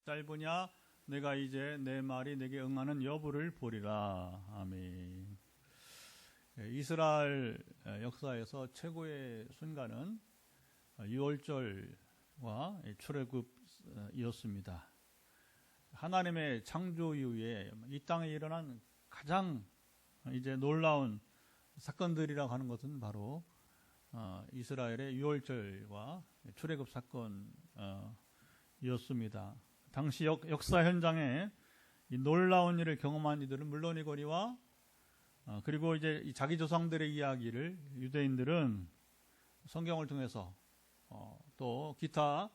짧으냐 내가 이제 내 말이 내게 응하는 여부를 보리라. 아멘. 이스라엘 역사에서 최고의 순간은 유월절과 출애굽이었습니다. 하나님의 창조 이후에 이 땅에 일어난 가장 이제 놀라운 사건들이라고 하는 것은 바로 이스라엘의 유월절과 출애굽 사건이었습니다. 당시 역사 현장에 이 놀라운 일을 경험한 이들은 물론이거니와 그리고 이제 자기 조상들의 이야기를 유대인들은 성경을 통해서 또 기타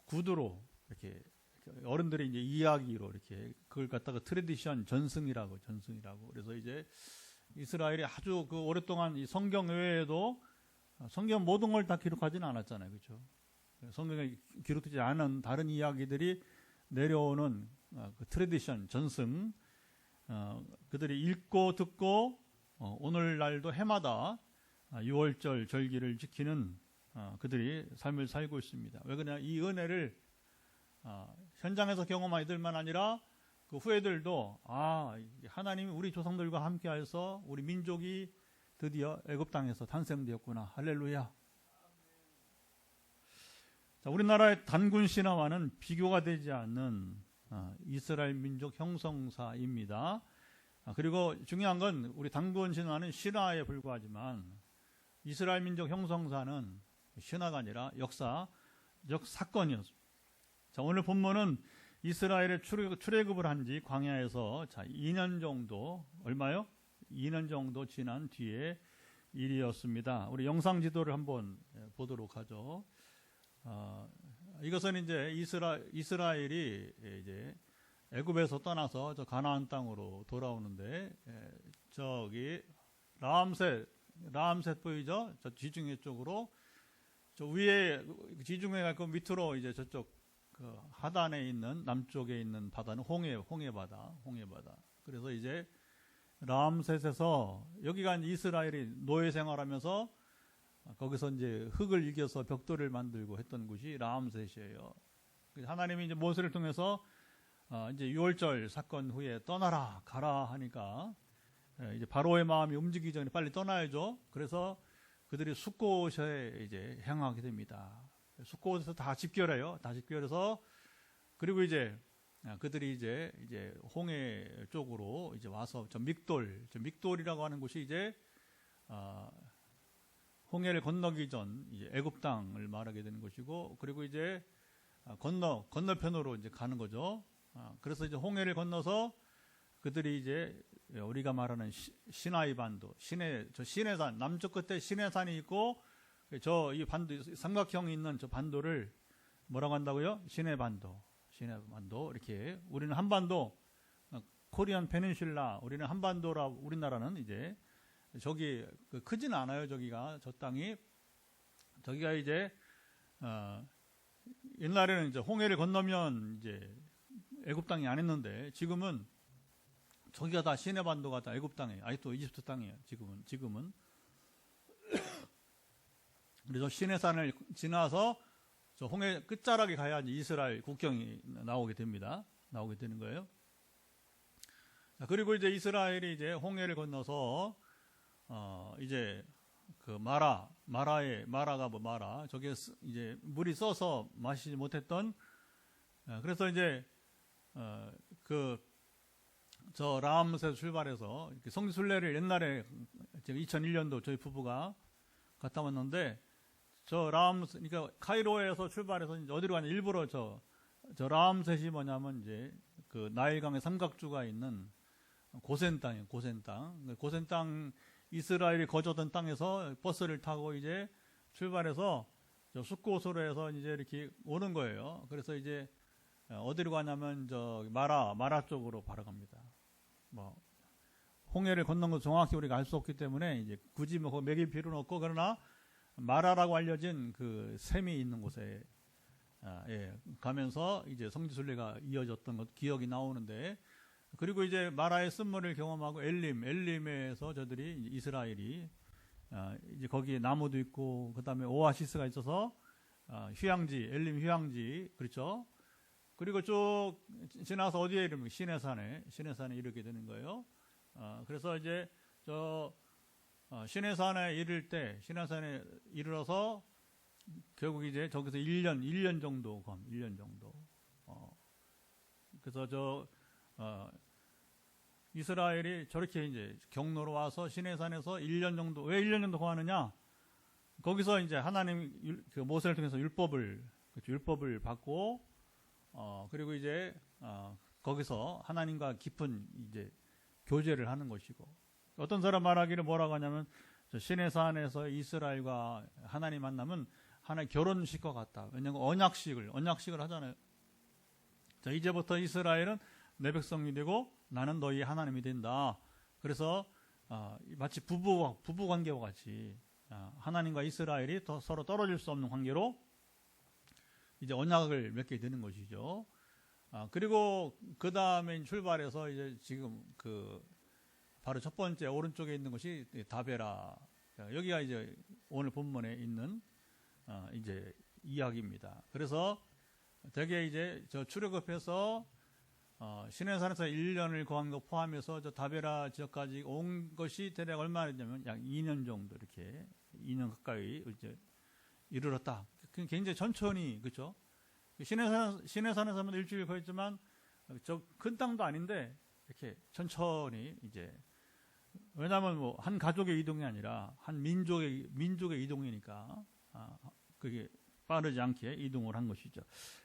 구두로 이렇게 어른들의 이제 이야기로 이렇게 그걸 갖다가 트레디션 전승이라고 그래서 이제 이스라엘이 아주 그 오랫동안 이 성경 외에도 성경 모든 걸 다 기록하지는 않았잖아요, 그렇죠? 성경에 기록되지 않은 다른 이야기들이 내려오는 그 트레디션 전승, 그들이 읽고 듣고 오늘날도 해마다 유월절 절기를 지키는 그들이 삶을 살고 있습니다. 왜 그러냐? 이 은혜를 현장에서 경험한 이들만 아니라 그 후예들도 하나님이 우리 조상들과 함께하여서 우리 민족이 드디어 애굽 땅에서 탄생되었구나. 할렐루야. 자, 우리나라의 단군 신화와는 비교가 되지 않는 이스라엘 민족 형성사입니다. 그리고 중요한 건 우리 단군 신화는 신화에 불과하지만 이스라엘 민족 형성사는 신화가 아니라 역사적 사건이었습니다. 자, 오늘 본문은 이스라엘의 출애굽을 한 지 광야에서 2년 정도, 얼마요? 2년 정도 지난 뒤의 일이었습니다. 우리 영상 지도를 한번 보도록 하죠. 이것은 이제 이스라엘이 이제 애굽에서 떠나서 저 가나안 땅으로 돌아오는데, 저기 라암셋 보이죠? 저 지중해 쪽으로, 저 위에 지중해가 그 밑으로 이제 저쪽 그 하단에 있는 남쪽에 있는 바다는 홍해바다. 그래서 이제 라암셋에서 여기가 이스라엘이 노예 생활하면서 거기서 이제 흙을 이겨서 벽돌을 만들고 했던 곳이 라암셋이에요. 하나님이 이제 모세를 통해서 이제 유월절 사건 후에 떠나라 가라 하니까 이제 바로의 마음이 움직이기 전에 빨리 떠나야죠. 그래서 그들이 숫곳에 이제 향하게 됩니다. 숫곳에서 다 집결해요. 다 집결해서 그리고 이제 그들이 이제 홍해 쪽으로 이제 와서 저 믹돌이라고 하는 곳이 이제 홍해를 건너기 전 이제 애굽 땅을 말하게 되는 것이고, 그리고 이제 건너편으로 이제 가는 거죠. 그래서 이제 홍해를 건너서 그들이 이제 우리가 말하는 시나이 반도, 시내산, 남쪽 끝에 시내산이 있고, 이 반도, 삼각형이 있는 저 반도를 뭐라고 한다고요? 시내반도. 이렇게. 우리는 한반도, 코리안 페닌슐라, 우리는 한반도라, 우리나라는 이제, 저기, 크진 않아요, 저기가, 저 땅이. 저기가 이제, 옛날에는 이제 홍해를 건너면 이제 애굽 땅이 아니었는데, 지금은 저기가 다 시내반도가 다 애굽 땅이에요. 아직도 이집트 땅이에요, 지금은. 그래서 시내산을 지나서 저 홍해 끝자락에 가야 이스라엘 국경이 나오게 됩니다. 나오게 되는 거예요. 자, 그리고 이제 이스라엘이 이제 홍해를 건너서 이제 그 마라가 저게 이제 물이 써서 마시지 못했던, 그래서 이제 저 라암셋 출발해서 성지순례를 옛날에 제가 2001년도 저희 부부가 갔다 왔는데, 그러니까 카이로에서 출발해서 이제 어디로 가냐, 일부러 저 라암셋이 뭐냐면 이제 그 나일강의 삼각주가 있는 고센 땅이에요, 고센 땅, 이스라엘이 거주하던 땅에서 버스를 타고 이제 출발해서 저 숫곳으로 해서 이제 이렇게 오는 거예요. 그래서 이제 어디로 가냐면 저 마라 쪽으로 바로 갑니다. 홍해를 건넌 거 정확히 우리가 알 수 없기 때문에 이제 굳이 뭐 매길 필요는 없고, 그러나 마라라고 알려진 그 샘이 있는 곳에 가면서 이제 성지순례가 이어졌던 것 기억이 나오는데, 그리고 이제 마라의 쓴물을 경험하고 엘림에서 저들이 이스라엘이 이제 거기에 나무도 있고, 그 다음에 오아시스가 있어서 휴양지, 엘림 휴양지, 그렇죠? 그리고 쭉 지나서 어디에 이르면 시내산에 이르게 되는 거예요. 그래서 이제 시내산에 이르러서 결국 이제 저기서 1년 정도 1년 정도. 그래서 이스라엘이 저렇게 이제 경로로 와서 시내산에서 1년 정도, 왜 1년 정도 거하느냐? 거기서 이제 하나님 그 모세를 통해서 율법을 받고, 그리고 이제 거기서 하나님과 깊은 이제 교제를 하는 것이고, 어떤 사람 말하기를 뭐라고 하냐면 시내산에서 이스라엘과 하나님 만나면 하나의 결혼식과 같다. 왜냐하면 언약식을 하잖아요. 자, 이제부터 이스라엘은 내 백성이 되고 나는 너희 하나님이 된다. 그래서 마치 부부 관계와 같이 하나님과 이스라엘이 서로 떨어질 수 없는 관계로 이제 언약을 맺게 되는 것이죠. 그리고 그 다음에 출발해서 이제 지금 바로 첫 번째 오른쪽에 있는 것이 다베라. 여기가 이제 오늘 본문에 있는 이제 이야기입니다. 그래서 되게 이제 저 출애굽해서 시내산에서 1년을 거한 거 포함해서 저 다베라 지역까지 온 것이 대략 얼마나 됐냐면 약 2년 정도 이렇게 2년 가까이 이제 이르렀다. 굉장히 천천히, 그렇죠? 시내산에서는 일주일 거했지만 저 큰 땅도 아닌데 이렇게 천천히 이제, 왜냐하면 뭐 한 가족의 이동이 아니라 한 민족의 이동이니까 그게 빠르지 않게 이동을 한 것이죠.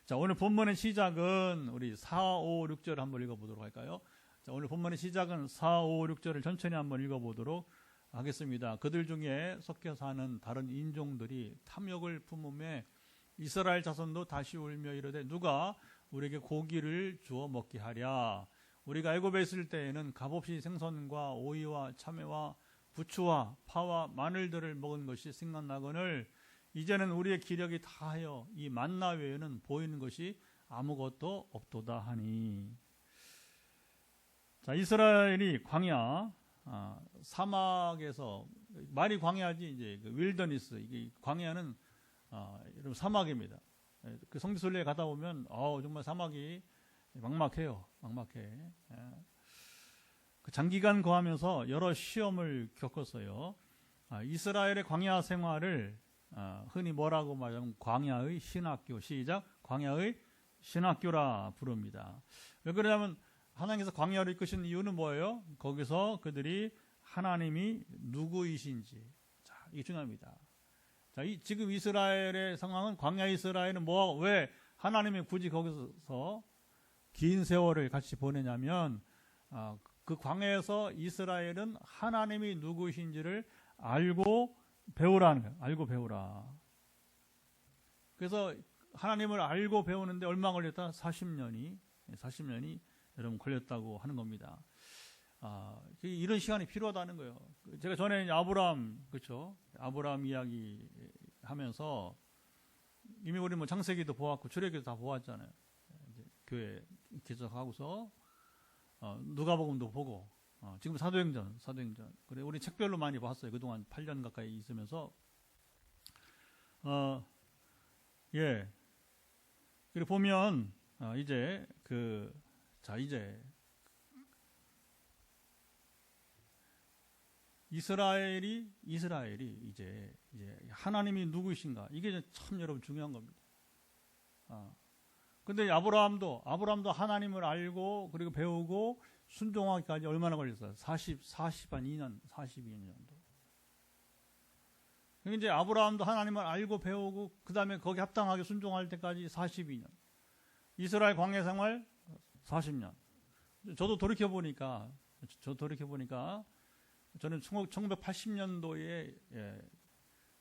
자, 오늘 본문의 시작은 우리 4, 5, 6절 한번 읽어보도록 할까요? 자, 오늘 본문의 시작은 4, 5, 6절을 천천히 한번 읽어보도록 하겠습니다. 그들 중에 섞여 사는 다른 인종들이 탐욕을 품음에 이스라엘 자손도 다시 울며 이르되 누가 우리에게 고기를 주어 먹게 하랴. 우리가 애굽에 있을 때에는 값없이 생선과 오이와 참외와 부추와 파와 마늘들을 먹은 것이 생각나거늘 이제는 우리의 기력이 다하여 이 만나 외에는 보이는 것이 아무것도 없도다 하니. 자, 이스라엘이 광야, 사막에서, 말이 광야지 이제 그 윌더니스, 이게 광야는 여러분 사막입니다. 그 성지순례에 가다 보면 정말 사막이 막막해요. 그 장기간 거하면서 여러 시험을 겪었어요. 이스라엘의 광야 생활을 흔히 뭐라고 말하면 광야의 신학교, 시작, 광야의 신학교라 부릅니다. 왜 그러냐면 하나님께서 광야를 이끄신 이유는 뭐예요? 거기서 그들이 하나님이 누구이신지, 자, 이게 중요합니다. 자, 지금 이스라엘의 상황은, 광야 이스라엘은 왜 하나님이 굳이 거기서 긴 세월을 같이 보내냐면 그 광야에서 이스라엘은 하나님이 누구이신지를 알고 배우라는 거예요. 알고 배우라. 그래서 하나님을 알고 배우는데 얼마 걸렸다? 40년이 여러분 걸렸다고 하는 겁니다. 이런 시간이 필요하다는 거예요. 제가 전에 아브라함, 그렇죠? 아브라함 이야기 하면서 이미 우리 뭐 창세기도 보았고 출애기도 다 보았잖아요. 이제 교회 개척하고서 누가복음도 보고 지금 사도행전. 그래 우리 책별로 많이 봤어요. 그동안 8년 가까이 있으면서 예. 그리고 보면 이제 이제 이스라엘이 이제 하나님이 누구이신가, 이게 참 여러분 중요한 겁니다. 근데 아브라함도 하나님을 알고 그리고 배우고 순종하기까지 얼마나 걸렸어요? 42년 정도. 이제 아브라함도 하나님을 알고 배우고 그 다음에 거기 합당하게 순종할 때까지 42년. 이스라엘 광야 생활 40년. 저도 돌이켜 보니까 저는 1980년도에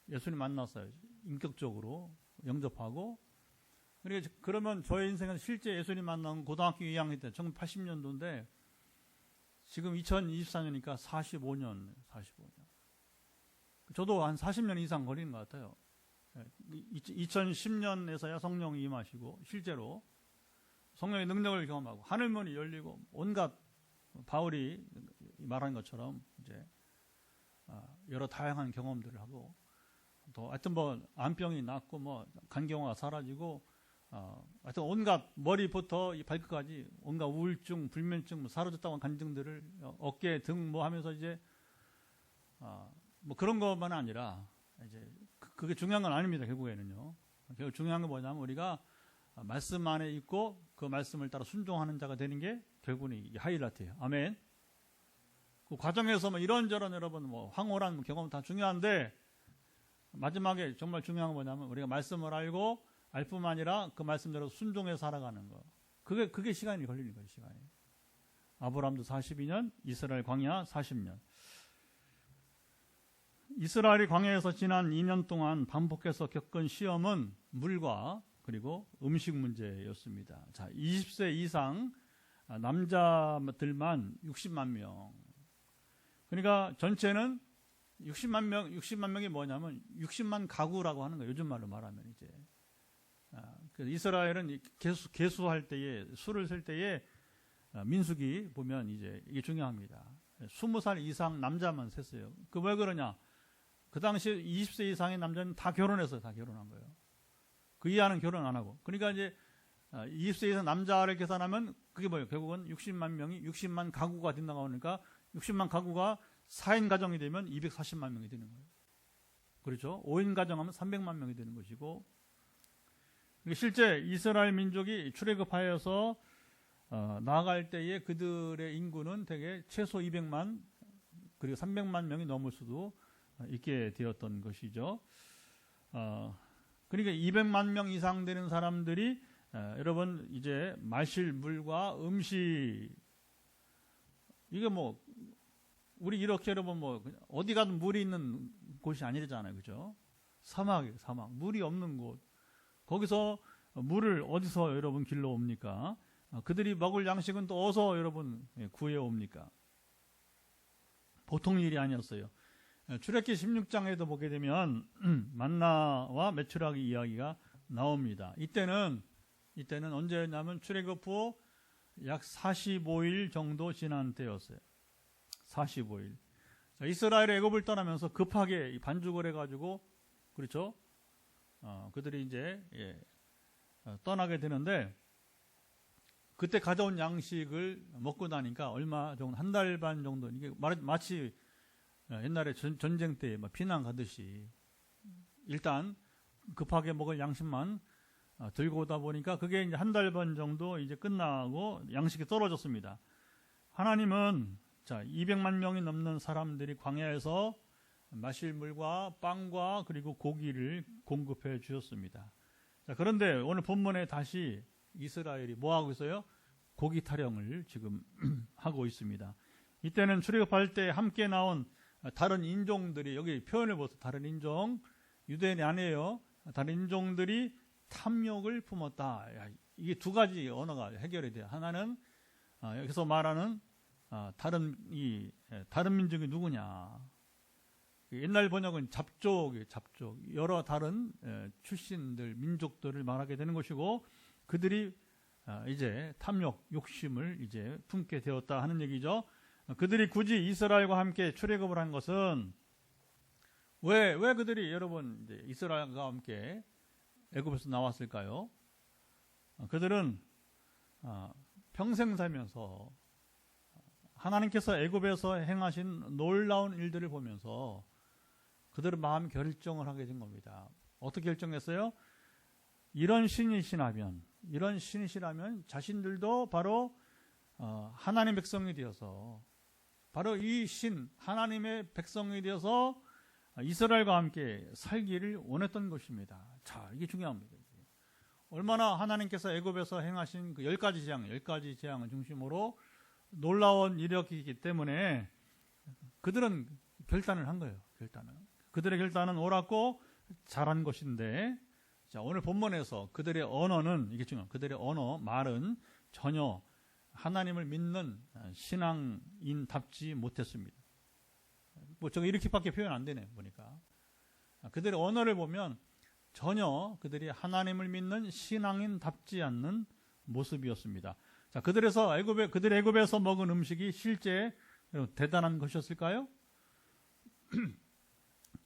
예수님 만났어요. 인격적으로 영접하고. 그러면 저의 인생은 실제 예수님 만난 고등학교 2학년 때 1980년도인데 지금 2024년이니까 45년. 저도 한 40년 이상 걸리는 것 같아요. 2010년에서야 성령이 임하시고 실제로 성령의 능력을 경험하고 하늘문이 열리고 온갖 바울이 말한 것처럼 이제 여러 다양한 경험들을 하고 또 하여튼 뭐 암병이 낫고 뭐 간경화가 사라지고 하여튼 온갖 머리부터 이 발끝까지 온갖 우울증, 불면증, 사로졌다고 한 간증들을 어깨, 등 뭐 하면서 이제 뭐 그런 것만 아니라 이제 그게 중요한 건 아닙니다. 결국에는요. 결국 중요한 건 뭐냐면 우리가 말씀 안에 있고 그 말씀을 따라 순종하는 자가 되는 게 결국은 이 하이라이트예요. 아멘. 그 과정에서 뭐 이런저런 여러분 뭐 황홀한 경험 다 중요한데 마지막에 정말 중요한 건 뭐냐면 우리가 말씀을 알고 알 뿐만 아니라 그 말씀대로 순종해서 살아가는 거. 그게 시간이 걸리는 거예요. 시간이. 아브라함도 42년, 이스라엘 광야 40년. 이스라엘이 광야에서 지난 2년 동안 반복해서 겪은 시험은 물과 그리고 음식 문제였습니다. 자, 20세 이상 남자들만 60만 명. 그러니까 전체는 60만 명이 뭐냐면 60만 가구라고 하는 거예요. 요즘 말로 말하면 이제. 이스라엘은 계수할 때에 수를 셀 때에 민수기 보면 이제 이게 중요합니다. 20살 이상 남자만 셌어요. 그 왜 그러냐? 그 당시 20세 이상의 남자는 다 결혼했어요. 다 결혼한 거예요. 그 이하는 결혼 안 하고. 그러니까 이제 20세 이상 남자를 계산하면 그게 뭐예요? 결국은 60만 명이 60만 가구가 된다고 하니까 60만 가구가 4인 가정이 되면 240만 명이 되는 거예요. 그렇죠? 5인 가정하면 300만 명이 되는 것이고 실제 이스라엘 민족이 출애굽하여서 나아갈 때에 그들의 인구는 대개 최소 200만 그리고 300만 명이 넘을 수도 있게 되었던 것이죠. 그러니까 200만 명 이상 되는 사람들이 여러분 이제 마실 물과 음식 이게 뭐 우리 이렇게 여러분 뭐 어디 가든 물이 있는 곳이 아니잖아요, 그죠? 사막이에요, 사막. 물이 없는 곳. 거기서 물을 어디서 여러분 길러 옵니까? 그들이 먹을 양식은 또 어디서 여러분 구해 옵니까? 보통 일이 아니었어요. 출애굽기 16장에도 보게 되면 만나와 메추라기 이야기가 나옵니다. 이때는 언제였냐면 출애굽 후 약 45일 정도 지난 때였어요. 45일. 자, 이스라엘이 애굽을 떠나면서 급하게 반죽을 해가지고 그렇죠? 그들이 이제 떠나게 되는데 그때 가져온 양식을 먹고 나니까 얼마 정도 한 달 반 정도 이게 마치 옛날에 전쟁 때 피난 가듯이 일단 급하게 먹을 양식만 들고 오다 보니까 그게 이제 한 달 반 정도 이제 끝나고 양식이 떨어졌습니다. 하나님은 자 200만 명이 넘는 사람들이 광야에서 마실 물과 빵과 그리고 고기를 공급해 주셨습니다. 자, 그런데 오늘 본문에 다시 이스라엘이 뭐 하고 있어요? 고기 타령을 지금 하고 있습니다. 이때는 출애굽할 때 함께 나온 다른 인종들이 여기 표현을 보세요. 다른 인종 유대인이 아니에요. 다른 인종들이 탐욕을 품었다. 야, 이게 두 가지 언어가 해결이 돼요. 하나는 여기서 말하는 다른 민족이 누구냐? 옛날 번역은 잡족 여러 다른 출신들 민족들을 말하게 되는 것이고 그들이 이제 탐욕 욕심을 이제 품게 되었다 하는 얘기죠. 그들이 굳이 이스라엘과 함께 출애굽을 한 것은 왜 그들이 여러분 이제 이스라엘과 함께 애굽에서 나왔을까요? 그들은 평생 살면서 하나님께서 애굽에서 행하신 놀라운 일들을 보면서 그들은 마음 결정을 하게 된 겁니다. 어떻게 결정했어요? 이런 신이시라면 자신들도 바로 하나님의 백성이 되어서 바로 이 신 하나님의 백성이 되어서 이스라엘과 함께 살기를 원했던 것입니다. 자, 이게 중요합니다. 얼마나 하나님께서 애굽에서 행하신 그 10가지 재앙을 중심으로 놀라운 이력이기 때문에 그들은 결단을 한 거예요. 그들의 결단은 옳았고 잘한 것인데 자, 오늘 본문에서 그들의 언어는 이게 중요해요. 그들의 언어, 말은 전혀 하나님을 믿는 신앙인답지 못했습니다. 뭐 저거 이렇게밖에 표현 안 되네 보니까. 그들의 언어를 보면 전혀 그들이 하나님을 믿는 신앙인답지 않는 모습이었습니다. 자, 그들의 애굽에서 먹은 음식이 실제 대단한 것이었을까요?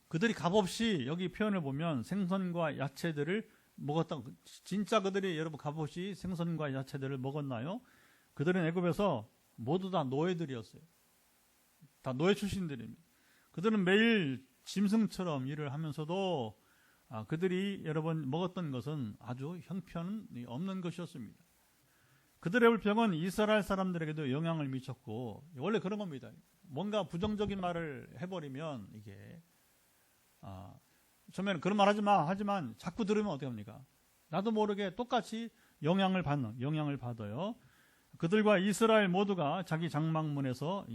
그들이 값없이 여기 표현을 보면 생선과 야채들을 먹었다. 진짜 그들이 여러분 값없이 생선과 야채들을 먹었나요? 그들은 애굽에서 모두 다 노예들이었어요. 다 노예 출신들입니다. 그들은 매일 짐승처럼 일을 하면서도 그들이 여러분 먹었던 것은 아주 형편이 없는 것이었습니다. 그들의 불평은 이스라엘 사람들에게도 영향을 미쳤고, 원래 그런 겁니다. 뭔가 부정적인 말을 해버리면 이게 처음에는 그런 말 하지 마 하지만 자꾸 들으면 어떻게 합니까? 나도 모르게 똑같이 영향을 받아요. 그들과 이스라엘 모두가 자기 장막문에서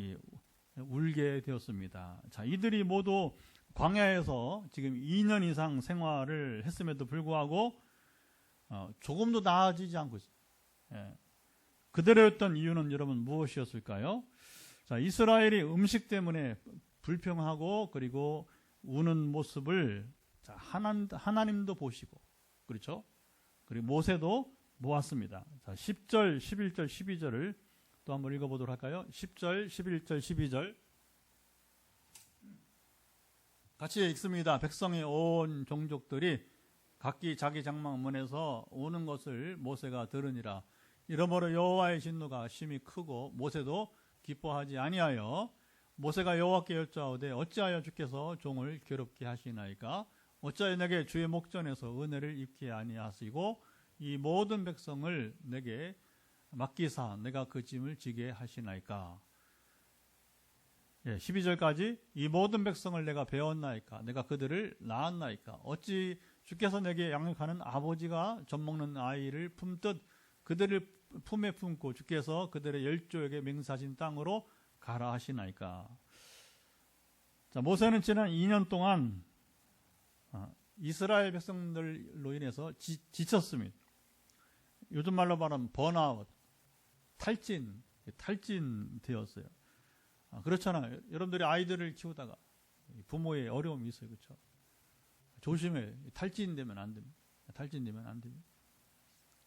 울게 되었습니다. 자, 이들이 모두 광야에서 지금 2년 이상 생활을 했음에도 불구하고 조금도 나아지지 않고 있어요. 예. 그대로였던 이유는 여러분 무엇이었을까요? 자, 이스라엘이 음식 때문에 불평하고 그리고 우는 모습을 하나님도 보시고, 그렇죠? 그리고 모세도 모았습니다. 자, 10절, 11절, 12절을 또 한번 읽어보도록 할까요? 10절, 11절, 12절 같이 읽습니다. 백성의 온 종족들이 각기 자기 장막문에서 우는 것을 모세가 들으니라. 이러므로 여호와의 진노가 심히 크고 모세도 기뻐하지 아니하여 모세가 여호와께 여짜오되 어찌하여 주께서 종을 괴롭게 하시나이까? 어찌하여 내게 주의 목전에서 은혜를 입게 아니하시고 이 모든 백성을 내게 맡기사 내가 그 짐을 지게 하시나이까? 12절까지 이 모든 백성을 내가 배웠나이까? 내가 그들을 낳았나이까? 어찌 주께서 내게 양육하는 아버지가 젖먹는 아이를 품듯 그들을 품에 품고 주께서 그들의 열조에게 맹세하신 땅으로 가라 하시나이까? 자, 모세는 지난 2년 동안 이스라엘 백성들로 인해서 지쳤습니다. 요즘 말로 말하면 번아웃, 탈진 되었어요. 그렇잖아요. 여러분들이 아이들을 키우다가 부모의 어려움이 있어요. 그렇죠? 조심해. 탈진되면 안 됩니다.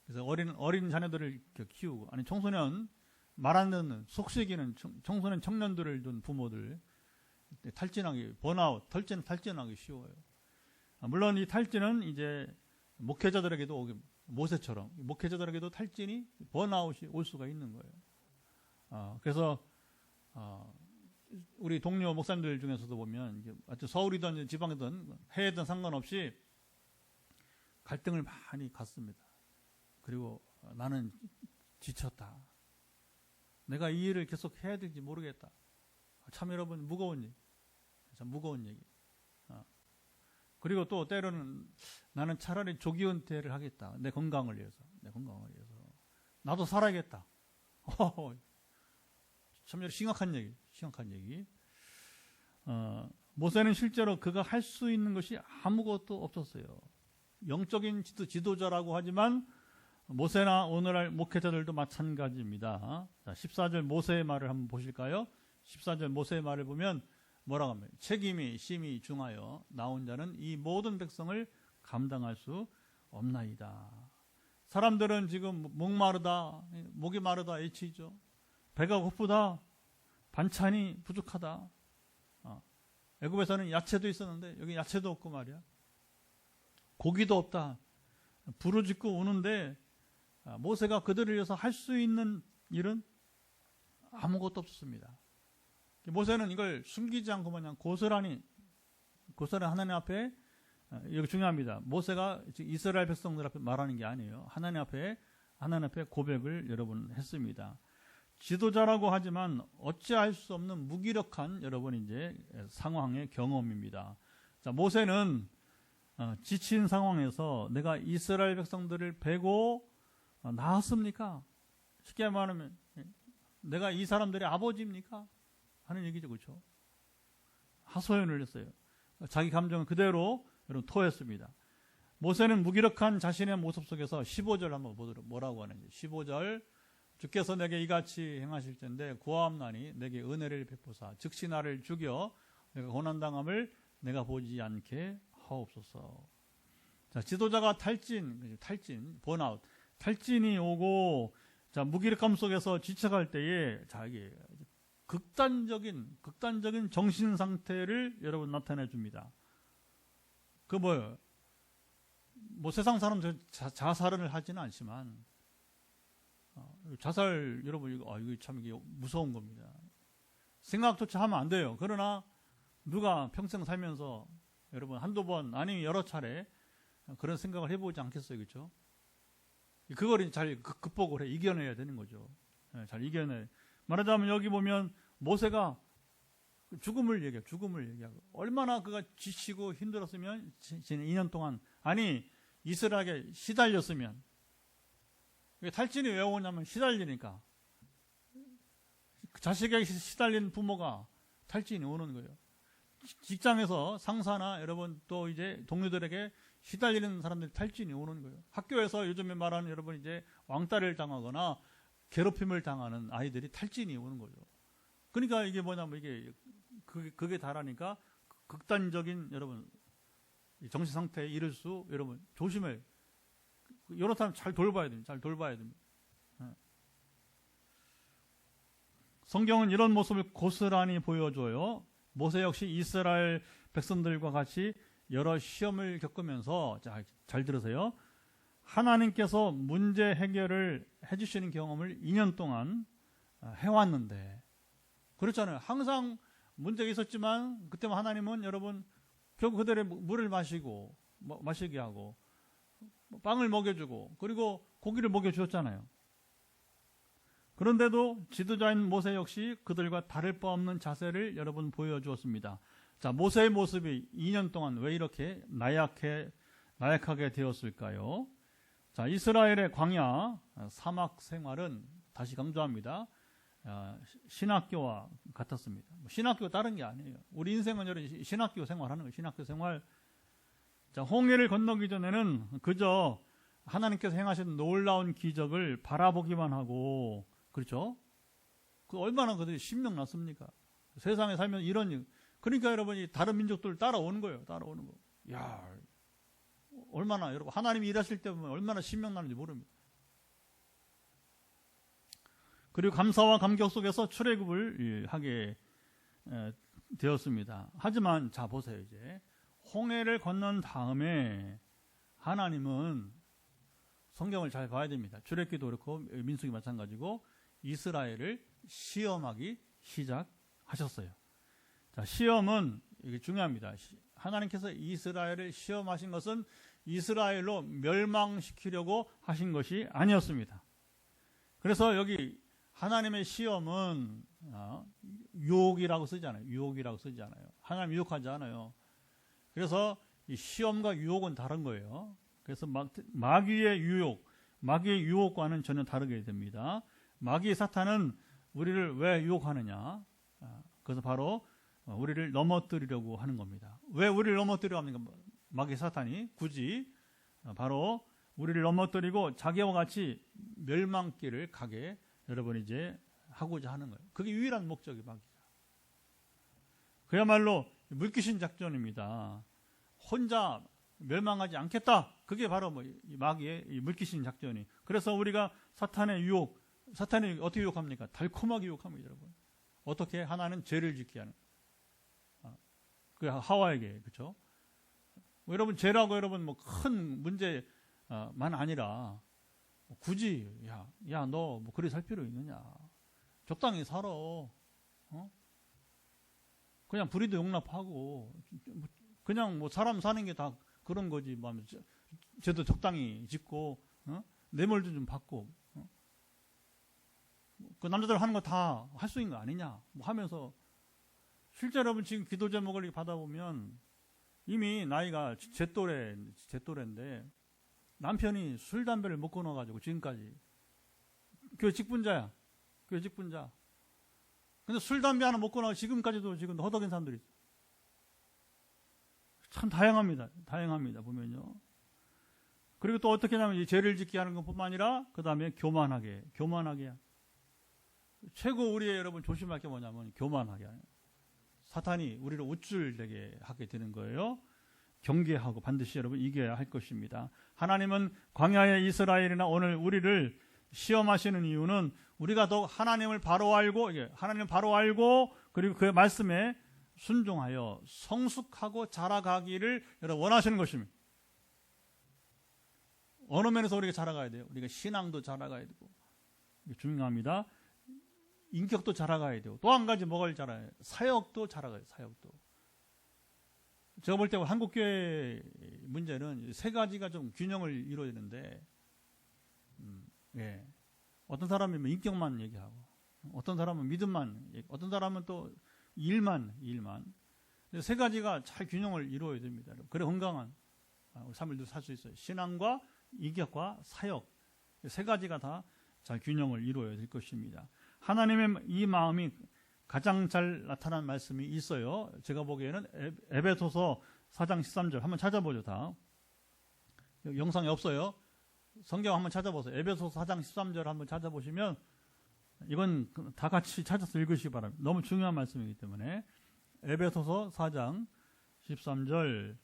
그래서 어린 자녀들을 키우고, 아니 청소년 말 안 듣는 속썩이는 청소년 청년들을 둔 부모들 탈진하기, 번아웃, 탈진하기 쉬워요. 물론 이 탈진은 이제 목회자들에게도 모세처럼 목회자들에게도 탈진이 번아웃이 올 수가 있는 거예요. 그래서 우리 동료 목사님들 중에서도 보면 서울이든 지방이든 해외든 상관없이 갈등을 많이 갖습니다. 그리고 나는 지쳤다. 내가 이 일을 계속 해야 될지 모르겠다. 참 여러분 참 무거운 얘기. 그리고 또 때로는 나는 차라리 조기 은퇴를 하겠다. 내 건강을 위해서. 나도 살아야겠다. 참 심각한 얘기. 모세는 실제로 그가 할 수 있는 것이 아무것도 없었어요. 영적인 지도자라고 하지만 모세나 오늘날 목회자들도 마찬가지입니다. 자, 14절 모세의 말을 한번 보실까요? 14절 모세의 말을 보면 뭐라고 합니까? 책임이 심히 중하여 나온 자는 이 모든 백성을 감당할 수 없나이다. 사람들은 지금 목이 마르다 애치죠. 배가 고프다. 반찬이 부족하다. 애굽에서는 야채도 있었는데 여기 야채도 없고 말이야. 고기도 없다. 부르짖고 우는데 모세가 그들을 위해서 할 수 있는 일은 아무것도 없었습니다. 모세는 이걸 숨기지 않고 그냥 고스란히 하나님 앞에, 여기 중요합니다. 모세가 이스라엘 백성들 앞에 말하는 게 아니에요. 하나님 앞에 고백을 여러분 했습니다. 지도자라고 하지만 어찌할 수 없는 무기력한 여러분 이제 상황의 경험입니다. 자, 모세는 지친 상황에서 내가 이스라엘 백성들을 베고 나았습니까? 쉽게 말하면 내가 이 사람들의 아버지입니까? 하는 얘기죠. 그렇죠? 하소연을 했어요. 자기 감정을 그대로 여러분 토했습니다. 모세는 무기력한 자신의 모습 속에서 15절 한번 보도록 뭐라고 하는지. 15절 주께서 내게 이같이 행하실 텐데 구하옵나니 내게 은혜를 베푸사 즉시 나를 죽여 내가 고난당함을 내가 보지 않게 하옵소서. 자, 지도자가 탈진, 번아웃, 탈진이 오고 자, 무기력함 속에서 지쳐갈 때에 자기 극단적인 정신 상태를 여러분 나타내 줍니다. 그 뭐예요? 뭐 세상 사람들 자살을 하지는 않지만 자살 여러분 이거 참 이게 무서운 겁니다. 생각조차 하면 안 돼요. 그러나 누가 평생 살면서 여러분 한두 번 아니면 여러 차례 그런 생각을 해보지 않겠어요, 그렇죠? 그걸 잘 극복을 해 이겨내야 되는 거죠. 잘 이겨내. 말하자면 여기 보면 모세가 죽음을 얘기하고 얼마나 그가 지치고 힘들었으면 지난 2년 동안 아니 이스라엘에게 시달렸으면 탈진이 왜 오냐면 시달리니까 자식에게 시달린 부모가 탈진이 오는 거예요. 직장에서 상사나 여러분 또 이제 동료들에게 시달리는 사람들이 탈진이 오는 거예요. 학교에서 요즘에 말하는 여러분 이제 왕따를 당하거나 괴롭힘을 당하는 아이들이 탈진이 오는 거죠. 그러니까 이게 뭐냐면 이게 그게 다라니까 극단적인 여러분 정신 상태에 이를 수 여러분 조심해. 여러 사람 잘 돌봐야 됩니다. 잘 돌봐야 됩니다. 성경은 이런 모습을 고스란히 보여줘요. 모세 역시 이스라엘 백성들과 같이 여러 시험을 겪으면서 잘 들으세요. 하나님께서 문제 해결을 해주시는 경험을 2년 동안 해왔는데 그렇잖아요. 항상 문제가 있었지만 그때만 하나님은 여러분 결국 그들의 물을 마시게 하고 빵을 먹여주고 그리고 고기를 먹여주었잖아요. 그런데도 지도자인 모세 역시 그들과 다를 바 없는 자세를 여러분 보여주었습니다. 자, 모세의 모습이 2년 동안 왜 이렇게 나약하게 되었을까요? 자, 이스라엘의 광야 사막 생활은 다시 강조합니다. 신학교와 같았습니다. 신학교 다른 게 아니에요. 우리 인생은 여러분 신학교 생활하는 거예요. 신학교 생활. 자, 홍해를 건너기 전에는 그저 하나님께서 행하신 놀라운 기적을 바라보기만 하고 그렇죠? 그 얼마나 그들이 신명 났습니까? 세상에 살면 이런 일. 그러니까 여러분이 다른 민족들 따라오는 거예요. 따라오는 거. 야, 얼마나 여러분 하나님이 일하실 때 보면 얼마나 신명 나는지 모릅니다. 그리고 감사와 감격 속에서 출애굽을 하게 되었습니다. 하지만 자 보세요. 이제 홍해를 건넌 다음에 하나님은 성경을 잘 봐야 됩니다. 출애굽기도 그렇고 민수기 마찬가지고 이스라엘을 시험하기 시작하셨어요. 자, 시험은 이게 중요합니다. 하나님께서 이스라엘을 시험하신 것은 이스라엘로 멸망시키려고 하신 것이 아니었습니다. 그래서 여기 하나님의 시험은 유혹이라고 쓰지 않아요. 유혹이라고 쓰지 않아요. 하나님 유혹하지 않아요. 그래서 이 시험과 유혹은 다른 거예요. 그래서 마귀의 유혹과는 전혀 다르게 됩니다. 마귀 사탄은 우리를 왜 유혹하느냐? 그래서 바로 우리를 넘어뜨리려고 하는 겁니다. 왜 우리를 넘어뜨리려고 합니까? 마귀 사탄이 굳이 바로 우리를 넘어뜨리고 자기와 같이 멸망길을 가게 여러분 이제 하고자 하는 거예요. 그게 유일한 목적이 마귀가. 그야말로 물귀신 작전입니다. 혼자 멸망하지 않겠다. 그게 바로 마귀의 이 물귀신 작전이. 그래서 우리가 사탄이 어떻게 유혹합니까? 달콤하게 유혹합니다, 여러분. 어떻게? 하나는 죄를 짓게 하는. 그 하와에게, 그렇죠? 여러분 죄라고 여러분 큰 문제만 아니라 굳이 야 너 그리 살 필요 있느냐? 적당히 살아. 그냥 불의도 용납하고 그냥 사람 사는 게 다 그런 거지. 죄도 적당히 짓고 뇌물도 좀 받고 그 남자들 하는 거 다 할 수 있는 거 아니냐 하면서 실제 여러분 지금 기도 제목을 받아보면 이미 나이가 제 또래인데 남편이 술 담배를 못 끊어가지고 지금까지 교회 직분자야. 근데 술 담배 하나 못 끊어 지금까지도 지금 허덕인 사람들이 참 다양합니다 보면요. 그리고 또 어떻게 하냐면 이 죄를 짓게 하는 것뿐만 아니라 그 다음에 교만하게 최고 우리의 여러분 조심할 게 뭐냐면 교만하게 하는 사탄이 우리를 우쭐대게 하게 되는 거예요. 경계하고 반드시 여러분 이겨야 할 것입니다. 하나님은 광야의 이스라엘이나 오늘 우리를 시험하시는 이유는 우리가 더욱 하나님을 바로 알고 그리고 그의 말씀에 순종하여 성숙하고 자라가기를 여러분 원하시는 것입니다. 어느 면에서 우리가 자라가야 돼요? 우리가 신앙도 자라가야 되고, 이게 중요합니다. 인격도 자라가야 되고, 또 한 가지 뭐가 자라야 돼요? 사역도 자라가야 돼요. 사역도. 제가 볼 때 한국교회 문제는 세 가지가 좀 균형을 이루어야 되는데, 예. 어떤 사람이면 인격만 얘기하고, 어떤 사람은 믿음만 얘기하고, 어떤 사람은 또 일만. 세 가지가 잘 균형을 이루어야 됩니다. 그래 건강한 삶을 살 수 있어요. 신앙과 인격과 사역, 세 가지가 다 잘 균형을 이루어야 될 것입니다. 하나님의 이 마음이 가장 잘 나타난 말씀이 있어요. 제가 보기에는 에베소서 4장 13절 한번 찾아보죠. 다 영상이 없어요. 성경 한번 찾아보세요. 에베소서 4장 13절 한번 찾아보시면, 이건 다 같이 찾아서 읽으시기 바랍니다. 너무 중요한 말씀이기 때문에. 에베소서 4장 13절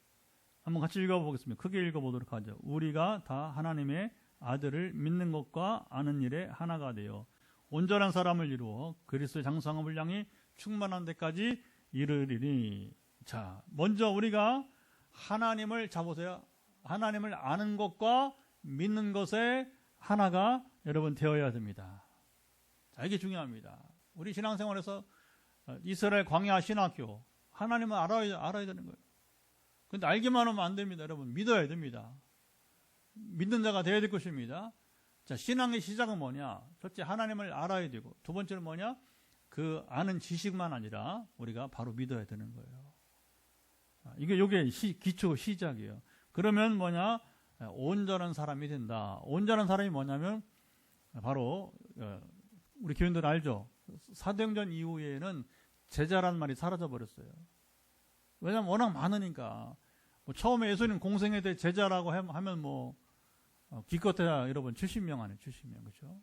한번 같이 읽어보겠습니다. 크게 읽어보도록 하죠. 우리가 다 하나님의 아들을 믿는 것과 아는 일에 하나가 되어 온전한 사람을 이루어 그리스도의 장성한 분량이 충만한 데까지 이르리니. 자, 먼저 우리가 하나님을 잡으세요. 하나님을 아는 것과 믿는 것에 하나가 여러분 되어야 됩니다. 자, 이게 중요합니다. 우리 신앙생활에서 이스라엘 광야 신학교, 하나님을 알아야 되는 거예요. 근데 알기만 하면 안 됩니다. 여러분, 믿어야 됩니다. 믿는 자가 되어야 될 것입니다. 자, 신앙의 시작은 뭐냐? 첫째, 하나님을 알아야 되고, 두 번째는 뭐냐? 그 아는 지식만 아니라 우리가 바로 믿어야 되는 거예요. 이게 기초 시작이에요. 그러면 뭐냐? 온전한 사람이 된다. 온전한 사람이 뭐냐면 바로 우리 교인들 알죠? 사도행전 이후에는 제자란 말이 사라져 버렸어요. 왜냐하면 워낙 많으니까. 처음에 예수님 공생에 대해 제자라고 하면 기껏해야 여러분 70명 안에 70명, 그렇죠?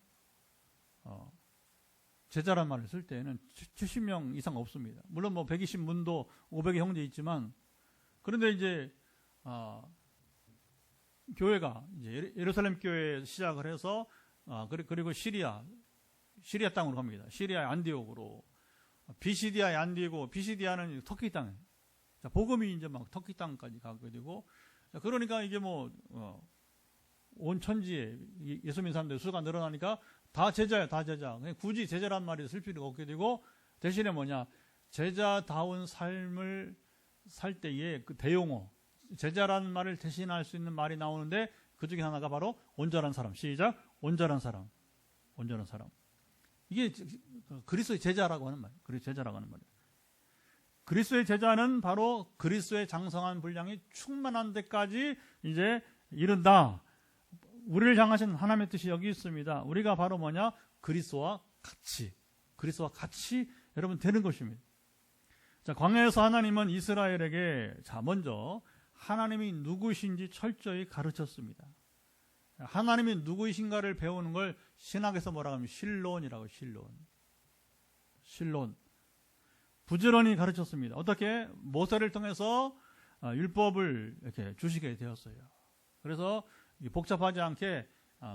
제자란 말을 쓸 때는 70명 이상 없습니다. 물론 120 문도 500의 형제 있지만, 그런데 이제 교회가 이제 예루살렘 교회 시작을 해서 그리고 시리아 땅으로 갑니다. 시리아의 안디옥으로. 비시디아의 안디옥, 비시디아는 터키 땅. 자, 복음이 이제 막 터키 땅까지 가게 되고, 자, 그러니까 이게 온 천지에 예수 믿는 사람들 수가 늘어나니까 다 제자야, 다 제자. 굳이 제자란 말이 쓸 필요가 없게 되고, 대신에 제자다운 삶을 살 때에 그 대용어, 제자라는 말을 대신할 수 있는 말이 나오는데, 그 중에 하나가 바로 온전한 사람. 시작. 온전한 사람. 온전한 사람. 이게 그리스도의 제자라고 하는 말이에요. 그리스도의 제자라고 하는 말이에요. 그리스도의 제자는 바로 그리스도의 장성한 분량이 충만한 데까지 이제 이른다. 우리를 향하신 하나님의 뜻이 여기 있습니다. 우리가 바로 그리스도와 같이 여러분 되는 것입니다. 자, 광야에서 하나님은 이스라엘에게 먼저 하나님이 누구신지 철저히 가르쳤습니다. 하나님이 누구이신가를 배우는 걸 신학에서 뭐라고 하면 신론이라고. 신론. 부지런히 가르쳤습니다. 어떻게? 모세를 통해서 율법을 이렇게 주시게 되었어요. 그래서 복잡하지 않게,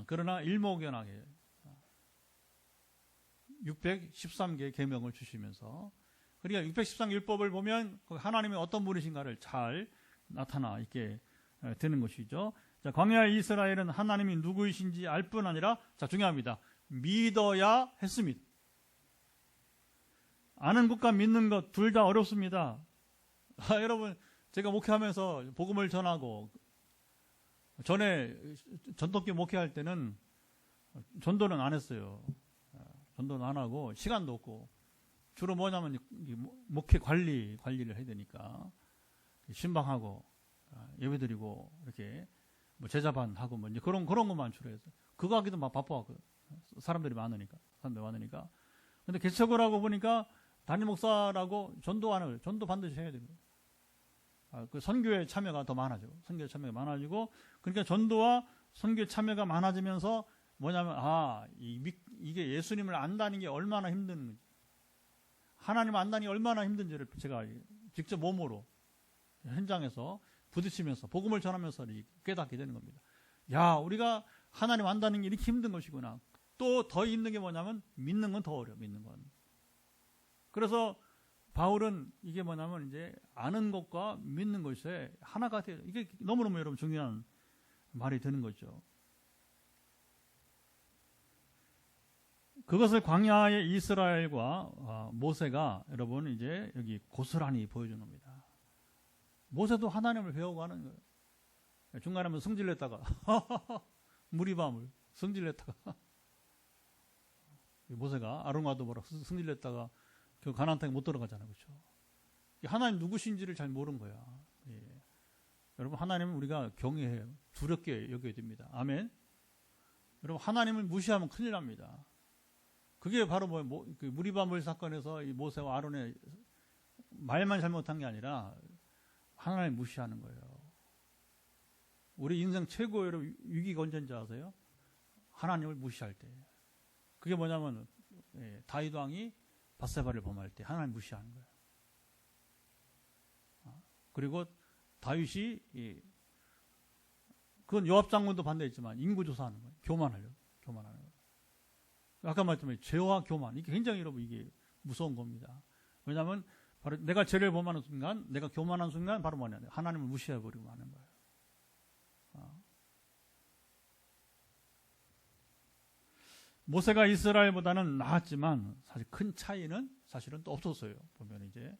그러나 일목요연하게 613개의 계명을 주시면서, 그러니까 613개 율법을 보면 하나님이 어떤 분이신가를 잘 나타나 있게 되는 것이죠. 자, 광야의 이스라엘은 하나님이 누구이신지 알 뿐 아니라, 자, 중요합니다. 믿어야 했습니다. 아는 것과 믿는 것 둘 다 어렵습니다. 여러분, 제가 목회하면서 복음을 전하고, 전에 전도교 목회할 때는 전도는 안 했어요. 전도는 안 하고 시간도 없고, 주로 뭐냐면 목회 관리를 해야 되니까 신방하고 예배드리고 이렇게 제자반 하고 이제 그런 것만 주로 했어요. 그거 하기도 막 바빠갖고 사람들이 많으니까. 근데 개척을 하고 보니까 담임 목사라고 전도 안 해요. 전도 반드시 해야 됩니다. 그 선교의 참여가 더 많아져. 선교의 참여가 많아지고, 그러니까 전도와 선교의 참여가 많아지면서 뭐냐면, 이게 예수님을 안다는 게 얼마나 힘든지, 하나님을 안다는 게 얼마나 힘든지를 제가 직접 몸으로 현장에서 부딪히면서 복음을 전하면서 깨닫게 되는 겁니다. 야, 우리가 하나님 안다는 게 이렇게 힘든 것이구나. 또 더 힘든 게 뭐냐면 믿는 건 더 어려워. 믿는 건. 그래서 바울은 이게 뭐냐면 이제 아는 것과 믿는 것에 하나가 돼요. 이게 너무너무 여러분 중요한 말이 되는 거죠. 그것을 광야의 이스라엘과 모세가 여러분 이제 여기 고스란히 보여주는 겁니다. 모세도 하나님을 배워가는 거예요. 중간에 한번 승질냈다가 무리밤을 승질냈다가 모세가 아론과도 뭐라 승질냈다가 그 가나안 땅에 못 들어가잖아요, 그렇죠? 하나님 누구신지를 잘 모르는 거야. 예. 여러분 하나님은 우리가 경외해요, 두렵게 여겨야 됩니다. 아멘. 여러분 하나님을 무시하면 큰일 납니다. 그게 바로 그 무리밤을 사건에서 이 모세와 아론의 말만 잘못한 게 아니라 하나님을 무시하는 거예요. 우리 인생 최고의 위기가 언제인지 아세요? 하나님을 무시할 때. 그게 뭐냐면 다윗 왕이 밧세바를 범할 때 하나님 무시하는 거예요. 그리고 다윗이 그건 요압 장군도 반대했지만 인구 조사하는 거예요. 교만하는 거예요. 아까 말했지만 죄와 교만, 이게 굉장히 여러분 이게 무서운 겁니다. 왜냐하면 바로 내가 죄를 범하는 순간, 내가 교만한 순간 바로 뭐냐, 하나님을 무시해버리고 마는 거예요. 모세가 이스라엘보다는 나았지만 사실 큰 차이는 사실은 또 없었어요. 보면 이제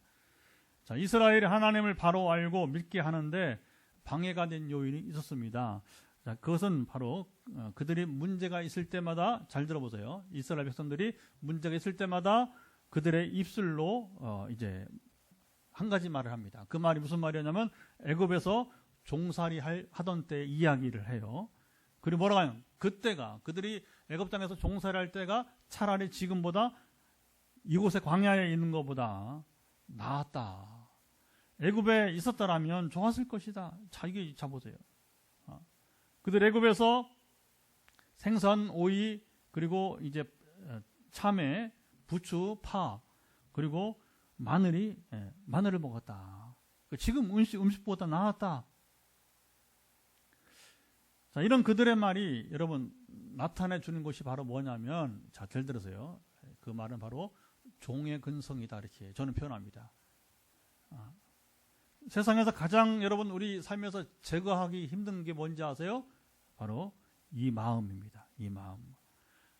자, 이스라엘이 하나님을 바로 알고 믿게 하는데 방해가 된 요인이 있었습니다. 자, 그것은 바로 그들이 문제가 있을 때마다, 잘 들어보세요. 이스라엘 백성들이 문제가 있을 때마다 그들의 입술로 이제 한 가지 말을 합니다. 그 말이 무슨 말이냐면 애굽에서 종살이 하던 때 이야기를 해요. 그리고 뭐라고 하냐면 그때가, 그들이 애굽 땅에서 종살이 할 때가 차라리 지금보다 이곳에 광야에 있는 것보다 나았다. 애굽에 있었더라면 좋았을 것이다. 자, 이게 잡으세요. 그들 애굽에서 생선, 오이, 그리고 이제 참외, 부추, 파, 그리고 마늘을 먹었다. 지금 음식보다 나았다. 자, 이런 그들의 말이 여러분 나타내 주는 것이 바로 뭐냐면, 자, 잘 들으세요. 그 말은 바로 종의 근성이다, 이렇게 저는 표현합니다. 세상에서 가장 여러분 우리 삶에서 제거하기 힘든 게 뭔지 아세요? 바로 이 마음입니다. 이 마음.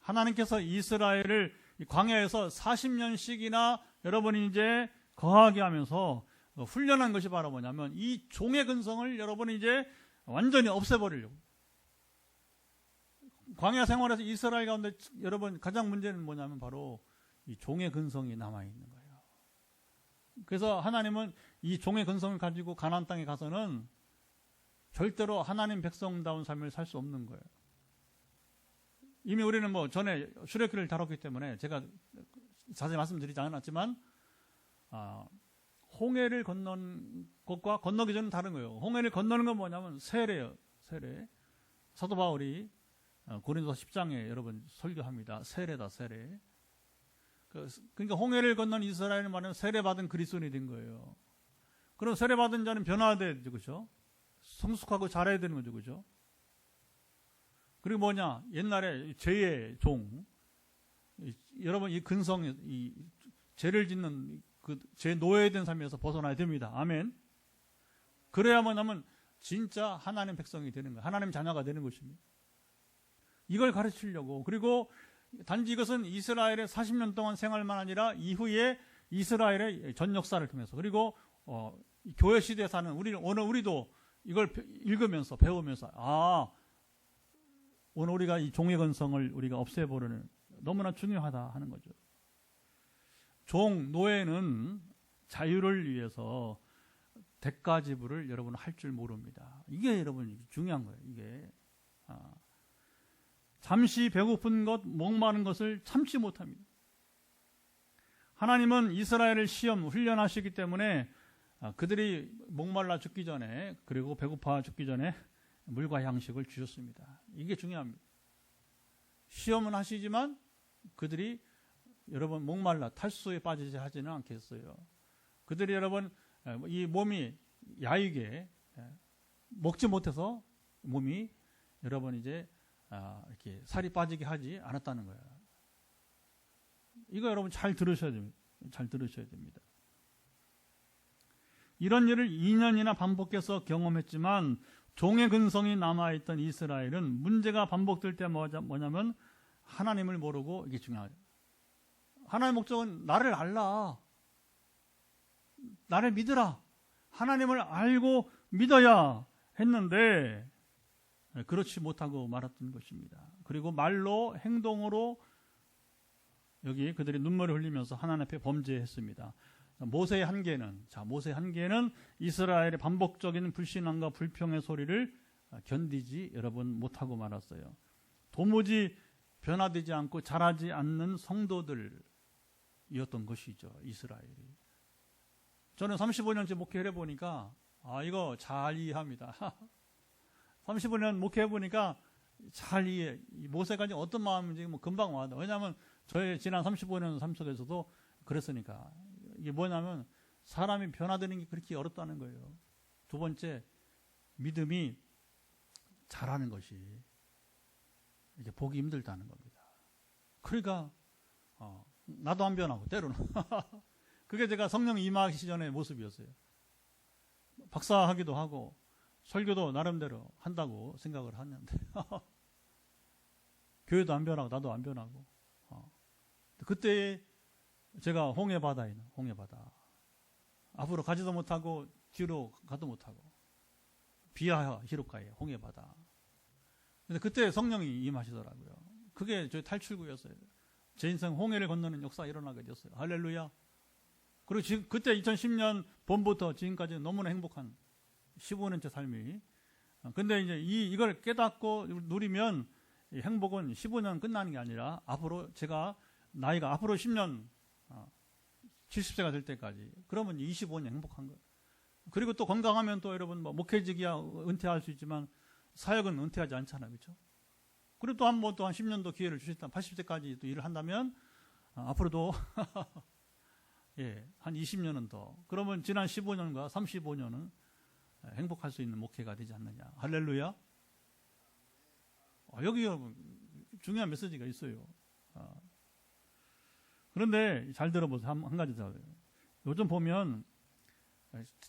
하나님께서 이스라엘을 광야에서 40년씩이나 여러분이 이제 거하게 하면서 훈련한 것이 바로 뭐냐면 이 종의 근성을 여러분이 이제 완전히 없애버리려고. 광야 생활에서 이스라엘 가운데 여러분 가장 문제는 뭐냐면 바로 이 종의 근성이 남아있는 거예요. 그래서 하나님은 이 종의 근성을 가지고 가나안 땅에 가서는 절대로 하나님 백성다운 삶을 살 수 없는 거예요. 이미 우리는 뭐 전에 출애굽기를 다뤘기 때문에 제가 자세히 말씀드리지 않았지만 홍해를 건넌 것과 건너기 전은 다른 거예요. 홍해를 건너는 건 뭐냐면 세례예요. 세례. 사도 바울이 고린도서 10장에 여러분 설교합니다. 세례다, 세례. 그러니까 홍해를 건넌 이스라엘은 말하면 세례받은 그리스도인이 된 거예요. 그럼 세례받은 자는 변화돼야 되죠, 그렇죠? 성숙하고 잘해야 되는 거죠, 그렇죠? 그리고 뭐냐, 옛날에 죄의 종, 여러분 이 근성, 이 죄를 짓는 그 죄 노예된 삶에서 벗어나야 됩니다. 아멘. 그래야 뭐냐면 진짜 하나님 백성이 되는 거예요. 하나님 자녀가 되는 것입니다. 이걸 가르치려고. 그리고 단지 이것은 이스라엘의 40년 동안 생활만 아니라 이후에 이스라엘의 전 역사를 통해서, 그리고 교회 시대에 사는 오늘 우리도 이걸 읽으면서 배우면서 오늘 우리가 이 종의 근성을 우리가 없애보려는 너무나 중요하다 하는 거죠. 노예는 자유를 위해서 대가 지불을 여러분 할 줄 모릅니다. 이게 여러분 중요한 거예요. 이게 잠시 배고픈 것, 목마른 것을 참지 못합니다. 하나님은 이스라엘을 시험, 훈련하시기 때문에 그들이 목말라 죽기 전에, 그리고 배고파 죽기 전에 물과 양식을 주셨습니다. 이게 중요합니다. 시험은 하시지만 그들이 여러분 목말라 탈수에 빠지지 하지는 않겠어요. 그들이 여러분 이 몸이 야위게 먹지 못해서 몸이 여러분 이제 이렇게 살이 빠지게 하지 않았다는 거예요. 이거 여러분 잘 들으셔야 됩니다. 잘 들으셔야 됩니다. 이런 일을 2년이나 반복해서 경험했지만 종의 근성이 남아있던 이스라엘은 문제가 반복될 때 뭐냐면 하나님을 모르고 이게 중요하죠. 하나님의 목적은 나를 알라. 나를 믿으라. 하나님을 알고 믿어야 했는데 그렇지 못하고 말았던 것입니다. 그리고 말로 행동으로 여기 그들이 눈물을 흘리면서 하나님 앞에 범죄했습니다. 모세의 한계는 이스라엘의 반복적인 불신앙과 불평의 소리를 견디지 여러분 못하고 말았어요. 도무지 변화되지 않고 자라지 않는 성도들이었던 것이죠. 이스라엘이. 저는 35년째 목회를 해보니까 이거 잘 이해합니다. 35년 목회해보니까 잘 이해. 모세가 어떤 마음인지 금방 와요. 왜냐하면 저의 지난 35년 삶 속에서도 그랬으니까. 이게 뭐냐면 사람이 변화되는 게 그렇게 어렵다는 거예요. 두 번째, 믿음이 자라는 것이 이게 보기 힘들다는 겁니다. 그러니까 나도 안 변하고 때로는 그게 제가 성령 임하기 전의 모습이었어요. 박사하기도 하고 설교도 나름대로 한다고 생각을 하는데 교회도 안 변하고 나도 안 변하고 그때 제가 홍해바다에 있는 홍해바다 앞으로 가지도 못하고 뒤로 가도 못하고 비하여 히로카의 홍해바다. 근데 그때 성령이 임하시더라고요. 그게 저희 탈출구였어요. 제 인생 홍해를 건너는 역사가 일어나게 됐어요. 할렐루야. 그리고 지금 그때 2010년 봄부터 지금까지 너무나 행복한 15년째 삶이. 근데 이제 이걸 깨닫고 누리면 이 행복은 15년 끝나는 게 아니라 앞으로 제가 나이가 앞으로 10년 70세가 될 때까지 그러면 25년 행복한 거예요. 그리고 또 건강하면 또 여러분 목회직이야 은퇴할 수 있지만 사역은 은퇴하지 않잖아요. 그렇죠? 그리고 또 한 10년도 기회를 주셨다. 80세까지 또 일을 한다면 앞으로도 예, 한 20년은 더. 그러면 지난 15년과 35년은 행복할 수 있는 목회가 되지 않느냐. 할렐루야. 여기 중요한 메시지가 있어요. 그런데 잘 들어보세요. 한 가지 더. 요즘 보면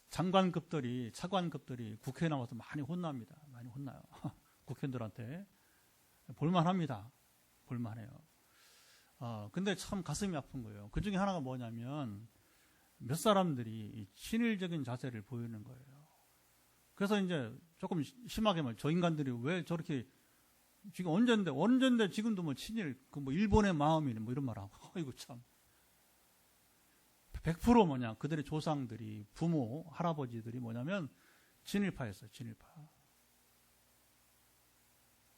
장관급들이 차관급들이 국회에 나와서 많이 혼납니다. 많이 혼나요. 국회의원들한테 볼만합니다. 볼만해요. 근데 참 가슴이 아픈 거예요. 그 중에 하나가 뭐냐면 몇 사람들이 친일적인 자세를 보이는 거예요. 그래서 이제 조금 심하게 말해 저 인간들이 왜 저렇게 지금 언젠데 지금도 뭐 친일 일본의 마음이네 이런 말하고 이거 참 100% 그들의 조상들이 부모 할아버지들이 뭐냐면 친일파였어요. 친일파.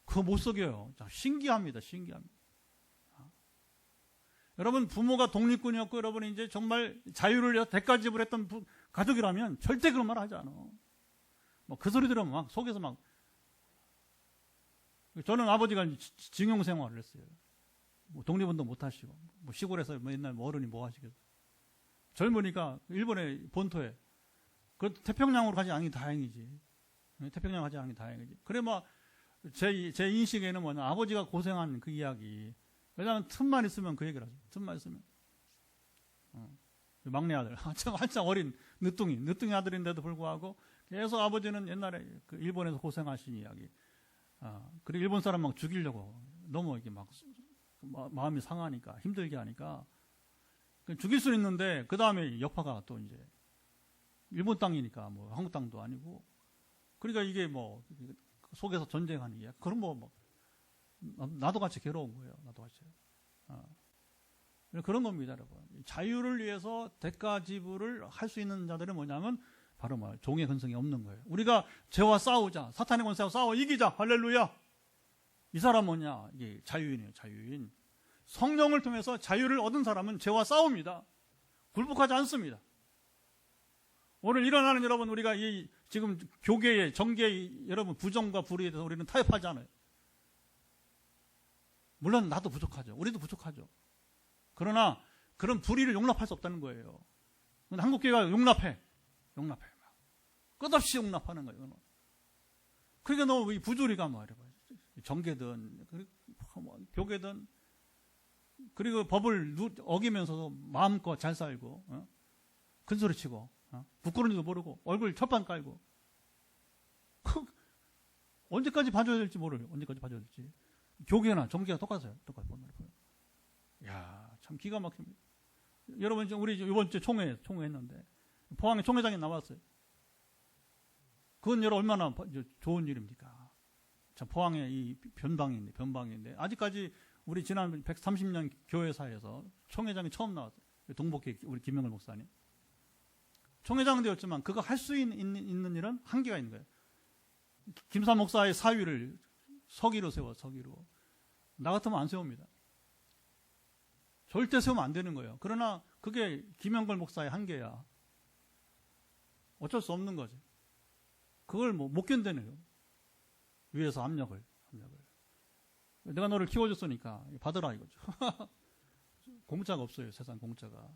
그거 못 속여요. 신기합니다. 여러분 부모가 독립군이었고 여러분이 이제 정말 자유를 대가 지불했던 가족이라면 절대 그런 말 하지 않아. 그 소리 들으면 막 속에서 막. 저는 아버지가 징용 생활을 했어요. 독립운동 못 하시고 시골에서 맨날 어른이 뭐 하시겠어요. 젊으니까 일본의 본토에 그 태평양으로 가지 않은 게 다행이지. 태평양 가지 않은 게 다행이지. 그래 제 인식에는 아버지가 고생한 그 이야기. 왜냐하면 틈만 있으면 그 얘기를 하죠. 틈만 있으면. 막내 아들 한참 어린 늦둥이 아들인데도 불구하고 계속 아버지는 옛날에 그 일본에서 고생하신 이야기. 그리고 일본 사람 막 죽이려고 너무 이게 막 마음이 상하니까 힘들게 하니까 죽일 수는 있는데 그 다음에 여파가 또 이제 일본 땅이니까 한국 땅도 아니고 그러니까 이게 속에서 전쟁하는 이야기. 그럼 나도 같이 괴로운 거예요. 나도 같이. 그런 겁니다, 여러분. 자유를 위해서 대가 지불을 할 수 있는 자들은 뭐냐면 바로 종의 근성이 없는 거예요. 우리가 죄와 싸우자. 사탄의 권세와 싸워 이기자. 할렐루야. 이 사람 뭐냐? 이게 자유인이에요. 자유인. 성령을 통해서 자유를 얻은 사람은 죄와 싸웁니다. 굴복하지 않습니다. 오늘 일어나는 여러분 우리가 지금 교계의 정계의 여러분 부정과 불의에 대해서 우리는 타협하지 않아요. 물론 나도 부족하죠. 우리도 부족하죠. 그러나 그런 불의를 용납할 수 없다는 거예요. 근데 한국교회가 용납해. 끝없이 용납하는 거예요. 그러니까 너무 이 부조리가 정계든 교계든 그리고 법을 어기면서도 마음껏 잘 살고 큰 소리 치고 부끄러운지도 모르고 얼굴 철판 깔고 언제까지 봐줘야 될지 모르요. 언제까지 봐줘야 될지. 교계나 종교가 똑같아요. 똑같아요. 야, 참 기가 막힙니다. 여러분, 우리 이번 주에 총회 했는데, 포항에 총회장이 나왔어요. 그건 여러분 얼마나 좋은 일입니까? 참, 포항에 이 변방인데, 아직까지 우리 지난 130년 교회사에서 총회장이 처음 나왔어요. 동복회 우리 김영걸 목사님. 총회장 되었지만, 그거 할 수 있는 일은 한계가 있는 거예요. 김사 목사의 사위를 서기로 세워, 서기로. 나 같으면 안 세웁니다. 절대 세우면 안 되는 거예요. 그러나 그게 김영걸 목사의 한계야. 어쩔 수 없는 거지. 그걸 못 견뎌내요. 위에서 압력을. 내가 너를 키워줬으니까 받으라 이거죠. 공짜가 없어요. 세상 공짜가.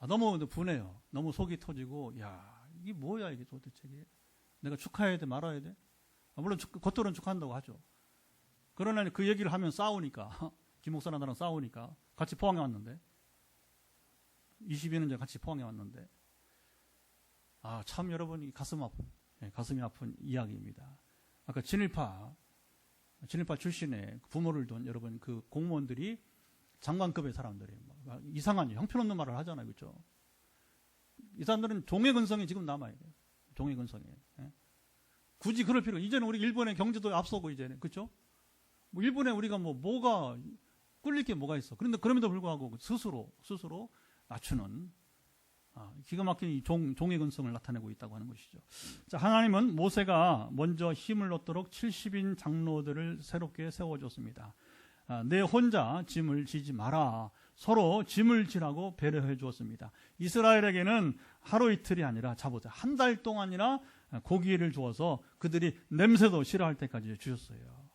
너무 분해요. 너무 속이 터지고, 야, 이게 뭐야 이게 도대체. 내가 축하해야 돼 말아야 돼? 물론 겉으로는 축하한다고 하죠. 그러나 그 얘기를 하면 싸우니까, 김 목사랑 나랑 싸우니까 같이 포항에 왔는데, 22년 전에 같이 포항에 왔는데, 참 여러분 가슴이 아픈 이야기입니다. 아까 진일파 출신의 부모를 둔 여러분 그 공무원들이 장관급의 사람들이 이상한 형편없는 말을 하잖아요. 그렇죠? 이 사람들은 종의 근성이 지금 남아야 돼요. 종의 근성이. 굳이 그럴 필요가. 이제는 우리 일본의 경제도 앞서고 이제는. 그렇죠? 일본에 우리가 뭐가 꿀릴 게 뭐가 있어. 그런데 그럼에도 불구하고 스스로 낮추는 기가 막힌 이 종의 근성을 나타내고 있다고 하는 것이죠. 자, 하나님은 모세가 먼저 힘을 얻도록 70인 장로들을 새롭게 세워줬습니다. 내 혼자 짐을 지지 마라. 서로 짐을 지라고 배려해 주었습니다. 이스라엘에게는 하루 이틀이 아니라 자보자 한 달 동안이나 고기를 주어서 그들이 냄새도 싫어할 때까지 주셨어요.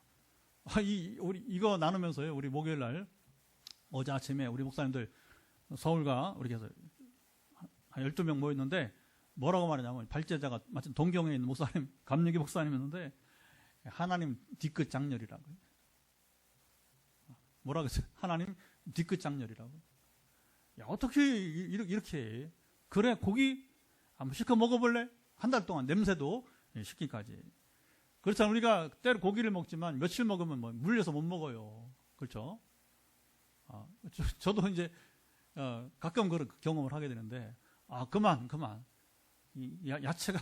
이거 나누면서요. 우리 목요일 날 어제 아침에 우리 목사님들 서울과 우리 해서 한 12명 모였는데 뭐라고 말하냐면 발제자가 마침 동경에 있는 목사님, 감리기 목사님이었는데 하나님 뒤끝 장렬이라고. 뭐라고 했어요? 하나님 뒤끝 장렬이라고. 야, 어떻게 이렇게 해? 그래, 고기 한번 실컷 먹어볼래? 한 달 동안 냄새도 식기까지. 그렇잖아요. 우리가 때로 고기를 먹지만 며칠 먹으면 물려서 못 먹어요. 그렇죠? 저도 이제 가끔 그런 경험을 하게 되는데 그만. 야채가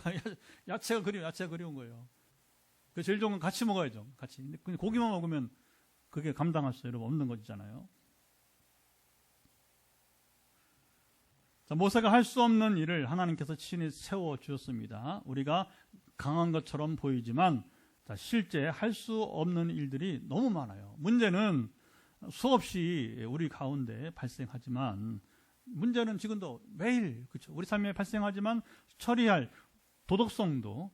그리운 거예요. 그 제일 좋은 건 같이 먹어야죠. 같이. 근데 고기만 먹으면 그게 감당할 수 없는 거잖아요. 자, 모세가 할 수 없는 일을 하나님께서 친히 세워 주셨습니다. 우리가 강한 것처럼 보이지만 실제 할 수 없는 일들이 너무 많아요. 문제는 수없이 우리 가운데 발생하지만 문제는 지금도 매일 그렇죠. 우리 삶에 발생하지만 처리할 도덕성도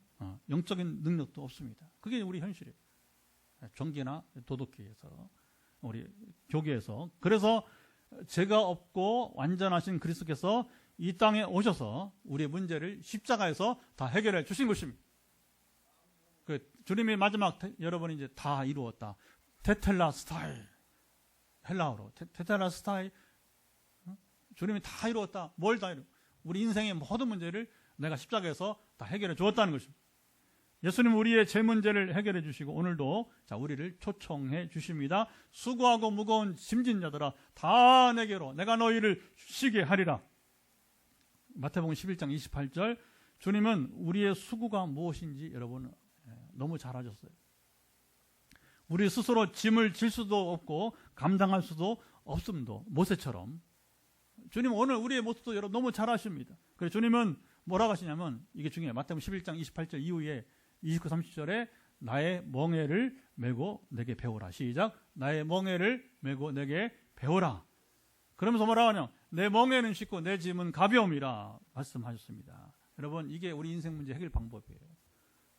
영적인 능력도 없습니다. 그게 우리 현실이에요. 종교나 도덕계에서 우리 교계에서. 그래서 죄가 없고 완전하신 그리스도께서 이 땅에 오셔서 우리의 문제를 십자가에서 다 해결해 주신 것입니다. 주님이 마지막 여러분이 이제 다 이루었다. 테텔라스타이. 헬라어로 테텔라스타이. 주님이 다 이루었다. 뭘 다 이루? 우리 인생의 모든 문제를 내가 십자가에서 다 해결해 주었다는 것입니다. 예수님 우리의 죄 문제를 해결해 주시고 오늘도 우리를 초청해 주십니다. 수고하고 무거운 짐진 자들아 다 내게로 내가 너희를 쉬게 하리라. 마태복음 11장 28절. 주님은 우리의 수고가 무엇인지 여러분 너무 잘 아셨어요. 우리 스스로 짐을 질 수도 없고 감당할 수도 없음도 모세처럼. 주님 오늘 우리의 모습도 여러분 너무 잘 아십니다. 그래서 주님은 뭐라고 하시냐면 이게 중요해요. 마태복음 11장 28절 이후에 29, 30절에 나의 멍에를 메고 내게 배우라. 시작. 나의 멍에를 메고 내게 배우라. 그러면서 뭐라고 하냐. 내 멍에는 쉽고 내 짐은 가벼움이라 말씀하셨습니다. 여러분 이게 우리 인생 문제 해결 방법이에요.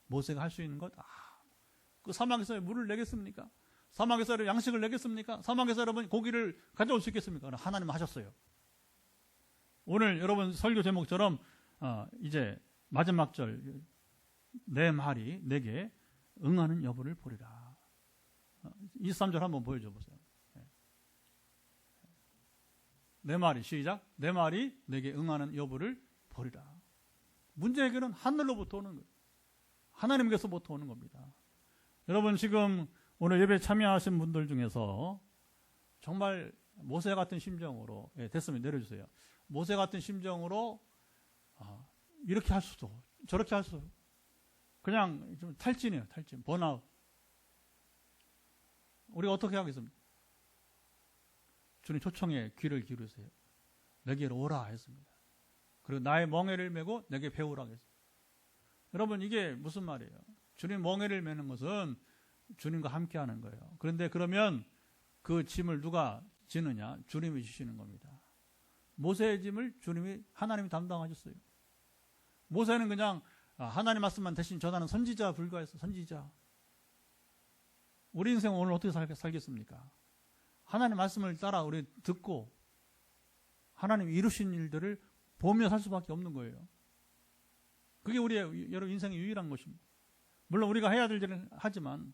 모세가 할 수 있는 것. 그 사막에서 물을 내겠습니까? 사막에서 양식을 내겠습니까? 사막에서 여러분 고기를 가져올 수 있겠습니까? 하나님 하셨어요. 오늘 여러분 설교 제목처럼 이제 마지막 절 내 말이 내게 응하는 여부를 보리라. 23절 한번 보여줘 보세요. 내 말이 시작. 내 말이 내게 응하는 여부를 보리라. 문제 해결은 하늘로부터 오는 거예요. 하나님께서부터 오는 겁니다. 여러분 지금 오늘 예배 참여하신 분들 중에서 정말 모세 같은 심정으로, 됐으면 내려주세요. 모세 같은 심정으로 이렇게 할 수도 저렇게 할 수도, 그냥 좀 탈진이에요. 탈진, 번아웃. 우리가 어떻게 하겠습니까? 주님 초청에 귀를 기울이세요. 내게로 오라 했습니다. 그리고 나의 멍에를 메고 내게 배우라 했습니다. 여러분, 이게 무슨 말이에요? 주님 멍에를 메는 것은 주님과 함께 하는 거예요. 그런데 그러면 그 짐을 누가 지느냐? 주님이 주시는 겁니다. 모세의 짐을 하나님이 담당하셨어요. 모세는 그냥 하나님 말씀만 대신 전하는 선지자 불과했어. 선지자. 우리 인생은 오늘 어떻게 살겠습니까? 하나님 말씀을 따라 우리 듣고 하나님 이루신 일들을 보며 살 수밖에 없는 거예요. 그게 우리의 여러분 인생의 유일한 것입니다. 물론 우리가 해야 될 일은 하지만,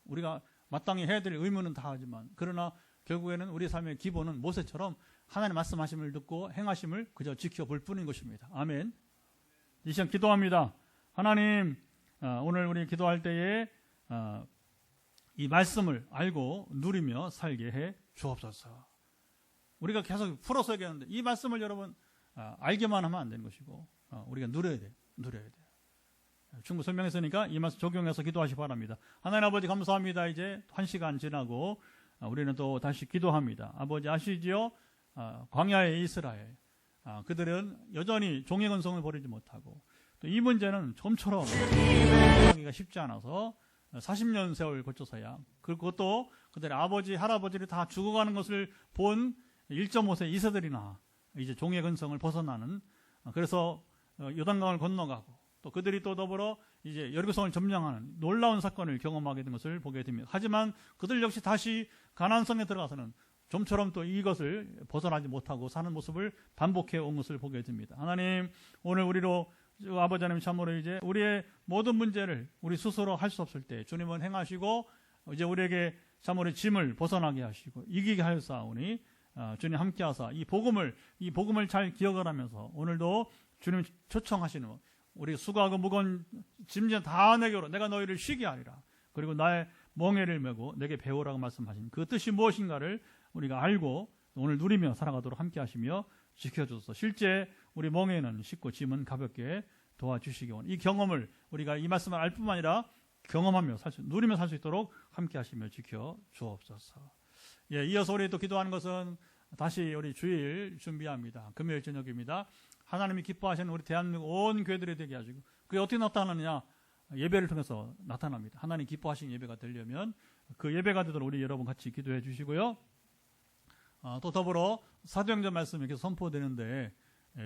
우리가 마땅히 해야 될 의무는 다 하지만, 그러나 결국에는 우리 삶의 기본은 모세처럼 하나님 말씀하심을 듣고 행하심을 그저 지켜볼 뿐인 것입니다. 아멘. 이 시간 기도합니다. 하나님, 오늘 우리 기도할 때에 이 말씀을 알고 누리며 살게 해 주옵소서. 우리가 계속 풀어서 얘기하는데 이 말씀을 여러분 알게만 하면 안 되는 것이고, 우리가 누려야 돼요. 충분히 설명했으니까 이 말씀 적용해서 기도하시기 바랍니다. 하나님 아버지 감사합니다. 이제 1시간 지나고 우리는 또 다시 기도합니다. 아버지 아시지요? 광야의 이스라엘, 그들은 여전히 종의 근성을 버리지 못하고, 또 이 문제는 좀처럼 하기가 쉽지 않아서 40년 세월 거쳐서야, 그것도 그들의 아버지 할아버지를 다 죽어가는 것을 본 1.5세 2세들이나 이제 종의 근성을 벗어나는, 그래서 요단강을 건너가고 또 그들이 또 더불어 이제 여리고성을 점령하는 놀라운 사건을 경험하게 된 것을 보게 됩니다. 하지만 그들 역시 다시 가나안성에 들어가서는 좀처럼 또 이것을 벗어나지 못하고 사는 모습을 반복해 온 것을 보게 됩니다. 하나님, 오늘 우리로 아버지 하나님 참으로 이제 우리의 모든 문제를 우리 스스로 할 수 없을 때 주님은 행하시고, 이제 우리에게 참으로 짐을 벗어나게 하시고 이기게 하였사오니 주님 함께하사 이 복음을 잘 기억을 하면서 오늘도 주님 초청하시는 우리 수고하고 무거운 짐진 다 내게로, 내가 너희를 쉬게 하리라. 그리고 나의 멍에를 메고 내게 배우라고 말씀하신 그 뜻이 무엇인가를 우리가 알고 오늘 누리며 살아가도록 함께 하시며 지켜줘서 실제 우리 멍에는 쉽고 짐은 가볍게 도와주시기 원합니다. 이 경험을 우리가 이 말씀을 알 뿐만 아니라 경험하며 누리며 살 수 있도록 함께 하시며 지켜 주옵소서. 이어서 우리 또 기도하는 것은 다시 우리 주일 준비합니다. 금요일 저녁입니다. 하나님이 기뻐하시는 우리 대한민국 온 교회들이 되게 하시고, 그게 어떻게 나타나느냐? 예배를 통해서 나타납니다. 하나님 기뻐하시는 예배가 되려면 그 예배가 되도록 우리 여러분 같이 기도해 주시고요. 또 더불어 사도행전 말씀이 계속 선포되는데,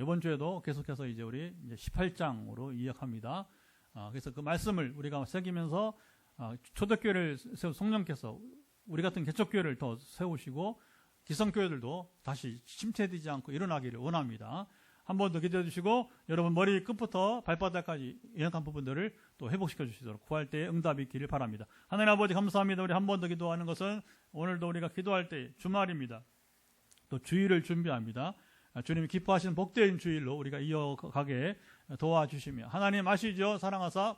이번 주에도 계속해서 이제 우리 18장으로 이어갑니다. 그래서 그 말씀을 우리가 새기면서 초대교회를 세우 성령께서 우리 같은 개척교회를 더 세우시고 기성교회들도 다시 침체되지 않고 일어나기를 원합니다. 한 번 더 기도해 주시고, 여러분 머리 끝부터 발바닥까지 연약한 부분들을 또 회복시켜 주시도록 구할 때 응답이 있기를 바랍니다. 하나님 아버지 감사합니다. 우리 한 번 더 기도하는 것은 오늘도 우리가 기도할 때 주말입니다. 또 주일을 준비합니다. 주님이 기뻐하시는 복된 주일로 우리가 이어가게 도와주시며, 하나님 아시죠? 사랑하사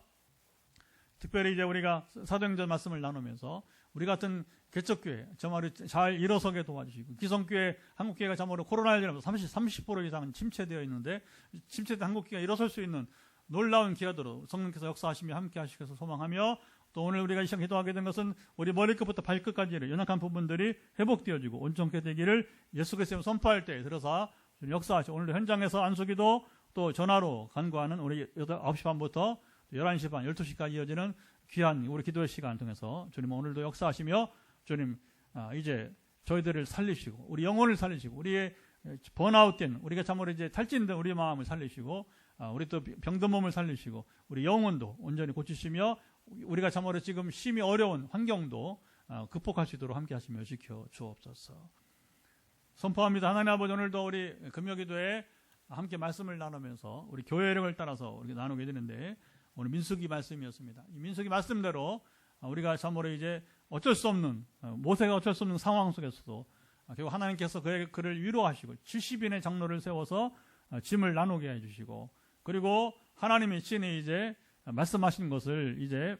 특별히 이제 우리가 사도행전 말씀을 나누면서 우리 같은 개척교회 정말 잘 일어서게 도와주시고, 기성교회 한국교회가 정말로 코로나19로 30% 이상은 침체되어 있는데 침체된 한국교회가 일어설 수 있는 놀라운 기회도록 성령께서 역사하시며 함께 하시셔서 소망하며, 또 오늘 우리가 이 시간 기도하게 된 것은 우리 머리끝부터 발끝까지의 연약한 부분들이 회복되어지고 온전케 되기를 예수 그리스도의 선포할 때 들어서 역사하시고, 오늘도 현장에서 안수기도 또 전화로 간구하는 우리 9시 반부터 11시 반, 12시까지 이어지는 귀한 우리 기도의 시간 통해서 주님 오늘도 역사하시며, 주님 이제 저희들을 살리시고 우리 영혼을 살리시고 우리의 번아웃된, 우리가 참으로 이제 탈진된 우리 마음을 살리시고, 우리 또 병든 몸을 살리시고 우리 영혼도 온전히 고치시며, 우리가 참으로 지금 심히 어려운 환경도 극복할 수 있도록 함께 하시며 지켜 주옵소서. 선포합니다. 하나님 아버지, 오늘도 우리 금요기도에 함께 말씀을 나누면서 우리 교회 이름을 따라서 우리가 나누게 되는데, 오늘 민수기 말씀이었습니다. 이 민수기 말씀대로 우리가 참으로 이제 어쩔 수 없는, 모세가 어쩔 수 없는 상황 속에서도 결국 하나님께서 그를 위로하시고 70인의 장로를 세워서 짐을 나누게 해주시고, 그리고 하나님이 친히 이제 말씀하신 것을 이제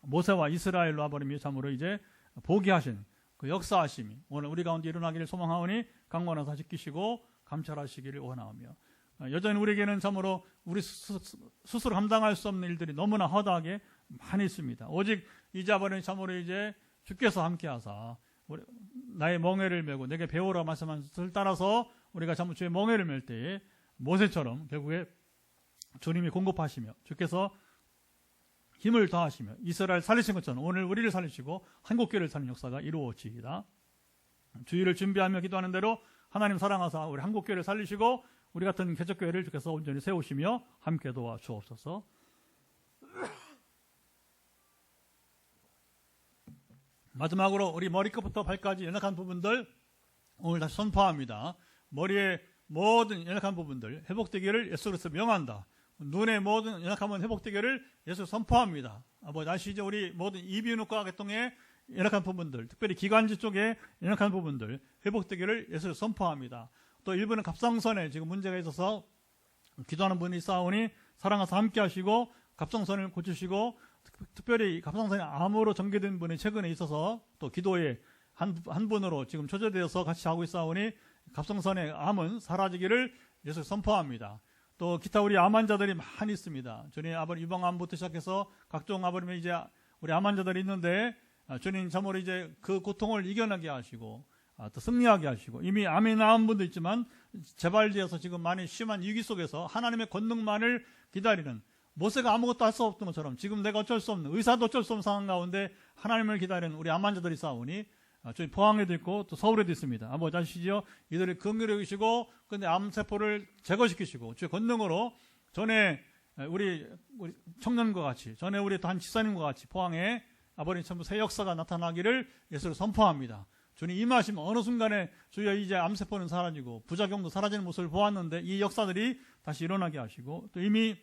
모세와 이스라엘로 와버리며 참으로 이제 보게 하신 그 역사하심이 오늘 우리 가운데 일어나기를 소망하오니 강권하사 지키시고 감찰하시기를 원하오며, 여전히 우리에게는 참으로 우리 스스로 감당할 수 없는 일들이 너무나 허다하게 많이 있습니다. 오직 이자버린 참으로 이제 주께서 함께하사 나의 멍에를 메고 내게 배우라 말씀한 것을 따라서 우리가 참으로 주의 멍에를 멜 때에 모세처럼 결국에 주님이 공급하시며 주께서 힘을 더하시며 이스라엘 살리신 것처럼 오늘 우리를 살리시고 한국교회를 살리는 역사가 이루어지이다. 주의를 준비하며 기도하는 대로 하나님 사랑하사 우리 한국교회를 살리시고 우리 같은 개척교회를 주께서 온전히 세우시며 함께 도와 주옵소서. 마지막으로 우리 머리끝부터 발까지 연약한 부분들 오늘 다시 선포합니다. 머리의 모든 연약한 부분들 회복되기를 예수 그리스도 명한다. 눈의 모든 연약함은 회복되기를 예수 선포합니다. 아버지 아시죠? 우리 모든 이비인후과 계통의 연약한 부분들, 특별히 기관지 쪽에 연약한 부분들 회복되기를 예수 선포합니다. 또 일부는 갑상선에 지금 문제가 있어서 기도하는 분이 있사오니 사랑하사 함께 하시고 갑상선을 고치시고, 특별히 갑상선에 암으로 전개된 분이 최근에 있어서 또 기도에 한 분으로 지금 초대되어서 같이 하고 있사오니 갑상선의 암은 사라지기를 예수 선포합니다. 또 기타 우리 암 환자들이 많이 있습니다. 주님 아버지 유방암부터 시작해서 각종 아버님 이제 우리 암 환자들이 있는데 주님 참으로 이제 그 고통을 이겨내게 하시고 또 승리하게 하시고, 이미 암이 나은 분도 있지만 재발되어서 지금 많이 심한 위기 속에서 하나님의 권능만을 기다리는, 모세가 아무것도 할 수 없던 것처럼 지금 내가 어쩔 수 없는, 의사도 어쩔 수 없는 상황 가운데 하나님을 기다리는 우리 암 환자들이 싸우니 저희 포항에도 있고 또 서울에도 있습니다. 아버지 아시죠? 이들이 긍휼히 여기시고 근데 암세포를 제거시키시고 주의 권능으로 전에 우리 청년과 같이, 전에 우리 또 한 지사님과 같이 포항에 아버님 전부 새 역사가 나타나기를 예수로 선포합니다. 주님 임하시면 어느 순간에 주여 이제 암세포는 사라지고 부작용도 사라지는 모습을 보았는데 이 역사들이 다시 일어나게 하시고, 또 이미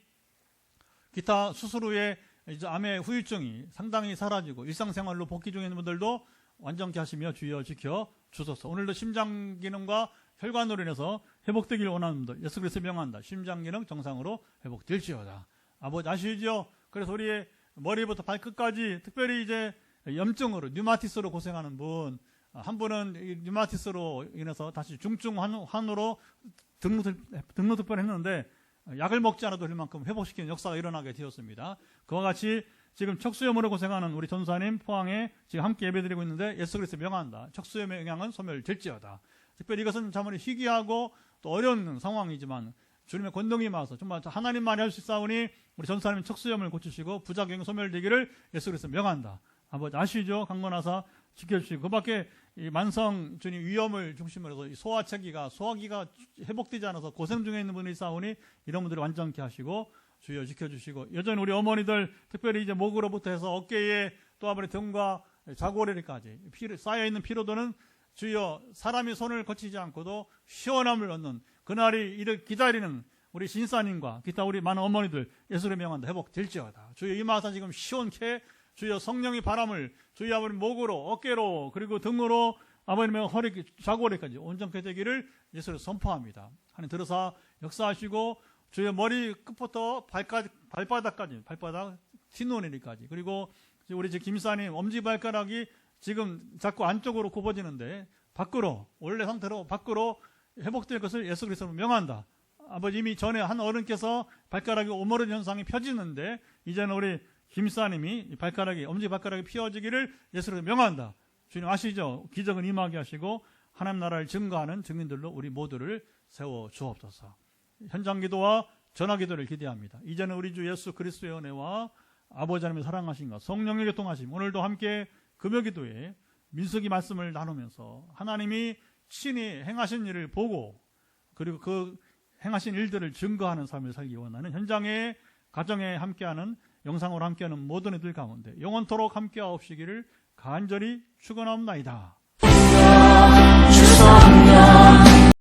기타 수술 후에 이제 암의 후유증이 상당히 사라지고 일상생활로 복귀 중에 있는 분들도 완전케 하시며 주여 지켜 주소서. 오늘도 심장 기능과 혈관으로 인해서 회복되기를 원하는 분들 예수 그리스도 명한다. 심장 기능 정상으로 회복될지어다. 아버지 아시죠? 그래서 우리의 머리부터 발끝까지 특별히 이제 염증으로 류마티스로 고생하는 분, 한 분은 류마티스로 인해서 다시 중증 환우로 등록특별 했는데 약을 먹지 않아도 될 만큼 회복시키는 역사가 일어나게 되었습니다. 그와 같이 지금 척수염으로 고생하는 우리 전사님 포항에 지금 함께 예배드리고 있는데 예수 그리스도 명한다. 척수염의 영향은 소멸될지어다. 특별히 이것은 참으로 희귀하고 또 어려운 상황이지만 주님의 권능이 임하서 정말 하나님만이 할 수 있사오니 우리 전사님 척수염을 고치시고 부작용이 소멸되기를 예수 그리스도 명한다. 아버지 아시죠? 강건하사 지켜주시고, 그 밖에 이 만성 주님 위염을 중심으로 해서 소화기가 회복되지 않아서 고생 중에 있는 분이 있사오니 이런 분들을 완전케 하시고 주여 지켜주시고, 여전히 우리 어머니들 특별히 이제 목으로부터 해서 어깨에 또 아버지 등과 자골에까지 쌓여있는 피로도는 주여 사람이 손을 거치지 않고도 시원함을 얻는 그날이 이를 기다리는 우리 신사님과 기타 우리 많은 어머니들 예수를 명한다. 회복될지어다. 주여 임하사 지금 시원케 주여 성령의 바람을 주여 아버님 목으로 어깨로 그리고 등으로 아버님의 허리 자골에까지 온전케 되기를 예수를 선포합니다. 하나님 들어서 역사하시고 주여 머리 끝부터 발바닥까지, 발바닥 흰눈이까지, 그리고 우리 김사님 엄지발가락이 지금 자꾸 안쪽으로 굽어지는데 밖으로 원래 상태로 밖으로 회복될 것을 예수 그리스도로 명한다. 아버지 이미 전에 한 어른께서 발가락이 오므려진 현상이 펴지는데 이제는 우리 김사님이 엄지발가락이 피어지기를 예수로 명한다. 주님 아시죠? 기적은 임하게 하시고 하나님 나라를 증거하는 증인들로 우리 모두를 세워 주옵소서. 현장 기도와 전화 기도를 기대합니다. 이제는 우리 주 예수 그리스도의 은혜와 아버지 하나님의 사랑하심과 성령의 교통하심, 오늘도 함께 금요 기도에 민수기 말씀을 나누면서 하나님이 친히 행하신 일을 보고 그리고 그 행하신 일들을 증거하는 삶을 살기 원하는 현장에 가정에 함께하는 영상으로 함께하는 모든 이들 가운데 영원토록 함께하옵시기를 간절히 축원합니다.